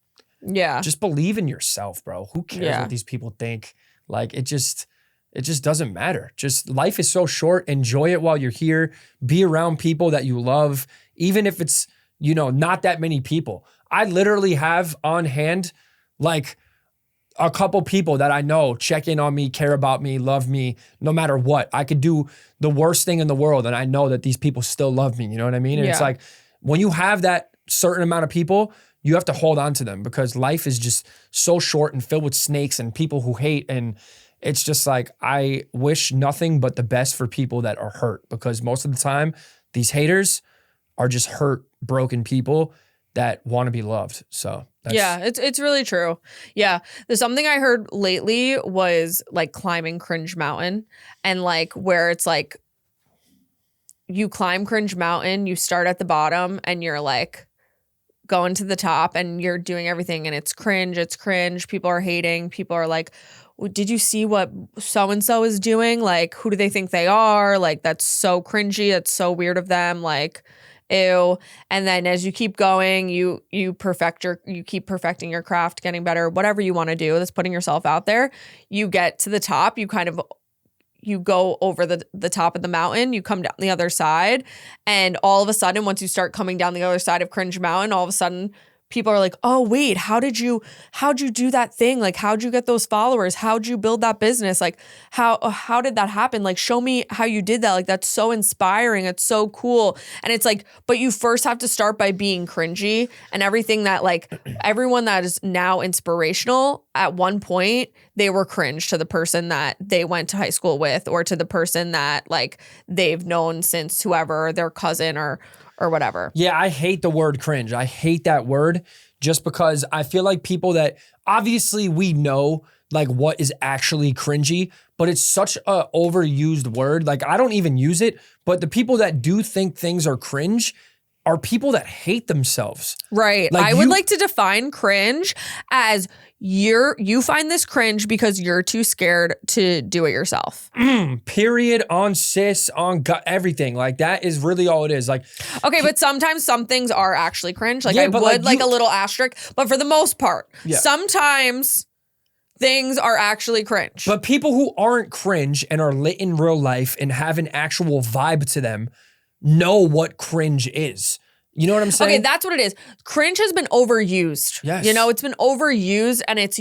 just believe in yourself, bro. Who cares what these people think? Like it just doesn't matter. Just life is so short. Enjoy it while you're here. Be around people that you love, even if it's, not that many people. I literally have on hand like a couple people that I know check in on me, care about me, love me, no matter what. I could do the worst thing in the world and I know that these people still love me. You know what I mean? And it's like, when you have that certain amount of people, you have to hold on to them because life is just so short and filled with snakes and people who hate. And it's just like, I wish nothing but the best for people that are hurt, because most of the time these haters are just hurt, broken people that want to be loved. So it's really true. Yeah. There's something I heard lately was like climbing Cringe Mountain, and like where it's like you climb Cringe Mountain, you start at the bottom and you're like going to the top and you're doing everything and it's cringe. People are hating. People are like, did you see what so-and-so is doing? Like, who do they think they are? Like, that's so cringy. That's so weird of them. Like, ew. And then as you keep going, you keep perfecting your craft, getting better, whatever you want to do. That's putting yourself out there. You get to the top, you go over the top of the mountain, you come down the other side, and all of a sudden, once you start coming down the other side of Cringe Mountain, all of a sudden people are like, oh wait, how'd you do that thing? Like, how'd you get those followers? How'd you build that business? Like, how did that happen? Like, show me how you did that. Like, that's so inspiring. It's so cool. And it's like, but you first have to start by being cringy, and everything that like everyone that is now inspirational, at one point they were cringe to the person that they went to high school with, or to the person that like they've known since whoever, their cousin or whatever. Yeah, I hate the word cringe. I hate that word just because I feel like people that obviously we know like what is actually cringy, but it's such a overused word. Like, I don't even use it, but the people that do think things are cringe are people that hate themselves. Right. Like, I would like to define cringe as you find this cringe because you're too scared to do it yourself. Period. On cis, on gut, everything. Like, that is really all it is. Like, okay, but sometimes some things are actually cringe. Like, yeah, I would like a little asterisk, but for the most part, sometimes things are actually cringe. But people who aren't cringe and are lit in real life and have an actual vibe to them know what cringe is. You know what I'm saying? Okay, that's what it is. Cringe has been overused. Yes. You know, it's been overused, and it's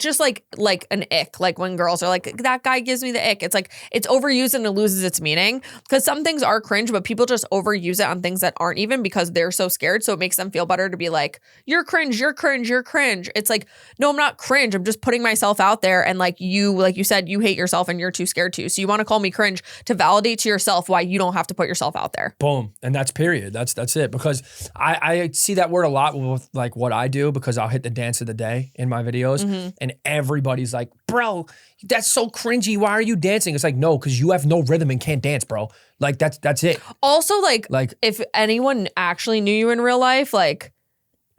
just like an ick. Like when girls are like, that guy gives me the ick. It's like, it's overused and it loses its meaning, because some things are cringe, but people just overuse it on things that aren't even, because they're so scared. So it makes them feel better to be like, you're cringe, you're cringe, you're cringe. It's like, no, I'm not cringe. I'm just putting myself out there. And like you said, you hate yourself and you're too scared to. So you want to call me cringe to validate to yourself why you don't have to put yourself out there. Boom. And that's period. That's it. Because I see that word a lot with like what I do, because I'll hit the dance of the day in my videos and everybody's like, bro, that's so cringy. Why are you dancing? It's like, no, because you have no rhythm and can't dance, bro. Like, that's it. Also, like if anyone actually knew you in real life, like,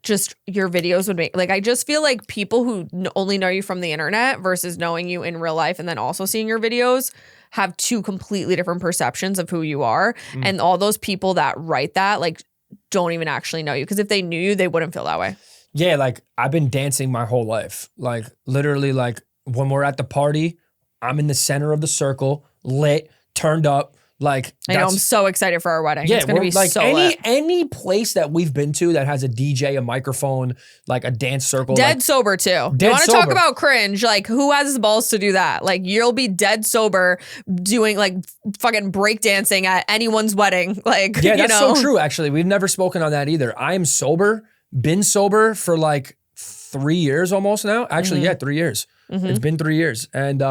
just your videos would make, like, I just feel like people who only know you from the internet versus knowing you in real life and then also seeing your videos have two completely different perceptions of who you are. And all those people that write that, like, don't even actually know you, because if they knew you, they wouldn't feel that way. Yeah, like, I've been dancing my whole life. Like, literally, like, when we're at the party, I'm in the center of the circle, lit, turned up. Like, I know, I'm so excited for our wedding. Yeah, it's gonna be like, so lit. any place that we've been to that has a DJ, a microphone, like a dance circle. Dead like, sober too. You want to talk about cringe? Like, who has the balls to do that? Like, you'll be dead sober doing like fucking breakdancing at anyone's wedding. Like, yeah, that's so true. Actually, we've never spoken on that either. I am sober, been sober for like 3 years almost now. Actually, yeah, 3 years. It's been 3 years, and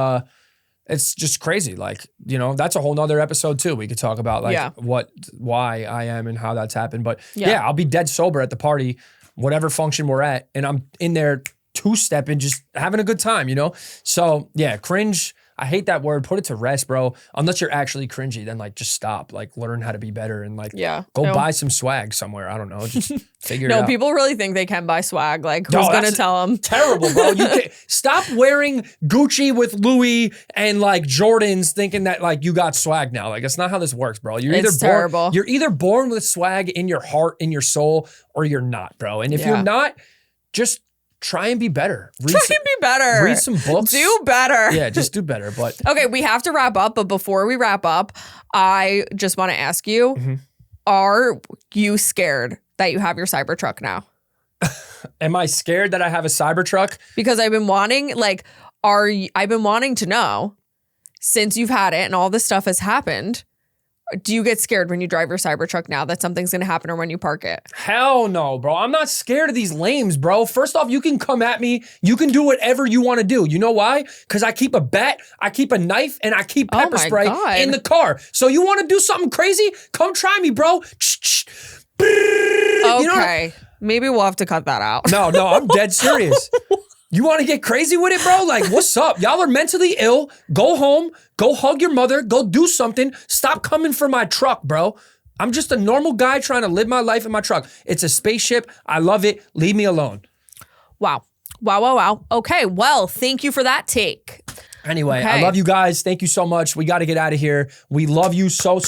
it's just crazy. Like, you know, that's a whole nother episode too. We could talk about like why I am and how that's happened. But yeah, I'll be dead sober at the party, whatever function we're at. And I'm in there two-stepping, just having a good time, you know? So yeah, cringe. I hate that word. Put it to rest, bro. Unless you're actually cringy, then like just stop. Like, learn how to be better and like go buy some swag somewhere. I don't know. Just figure it out. No, people really think they can buy swag. Like, who's gonna tell them? Terrible, bro. You can't stop wearing Gucci with Louis and like Jordans, thinking that like you got swag now. Like, that's not how this works, bro. You're either born with swag in your heart, in your soul, or you're not, bro. And if you're not, just try and be better. Read some books. Do better. Yeah, just do better. But okay, we have to wrap up. But before we wrap up, I just want to ask you, are you scared that you have your Cybertruck now? Am I scared that I have a Cybertruck? Because I've been wanting, like, I've been wanting to know since you've had it and all this stuff has happened. Do you get scared when you drive your Cybertruck now that something's going to happen or when you park it? Hell no, bro. I'm not scared of these lames, bro. First off, you can come at me. You can do whatever you want to do. You know why? Because I keep a bat, I keep a knife, and I keep pepper spray in the car. So you want to do something crazy? Come try me, bro. Okay. Maybe we'll have to cut that out. No, I'm dead serious. You want to get crazy with it, bro? Like, what's up? Y'all are mentally ill. Go home. Go hug your mother. Go do something. Stop coming for my truck, bro. I'm just a normal guy trying to live my life in my truck. It's a spaceship. I love it. Leave me alone. Wow. Okay, well, thank you for that take. Anyway, I love you guys. Thank you so much. We got to get out of here. We love you so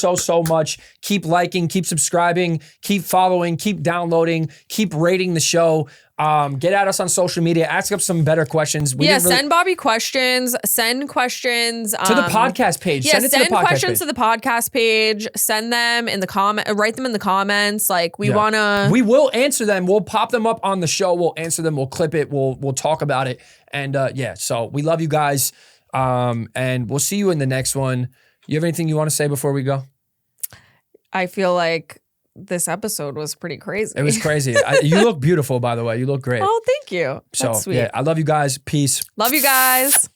much. Keep liking, keep subscribing, keep following, keep downloading, keep rating the show. Get at us on social media. Ask us some better questions. Send Bobby questions. Send questions to the podcast page. Yeah, send questions to the podcast page. Send them in the comment. Write them in the comments. Like we will answer them. We'll pop them up on the show. We'll answer them. We'll clip it. We'll talk about it. And so we love you guys. And we'll see you in the next one. You have anything you want to say before we go? I feel like this episode was pretty crazy. It was crazy. You look beautiful, by the way. You look great. Oh, thank you. That's sweet. I love you guys. Peace. Love you guys.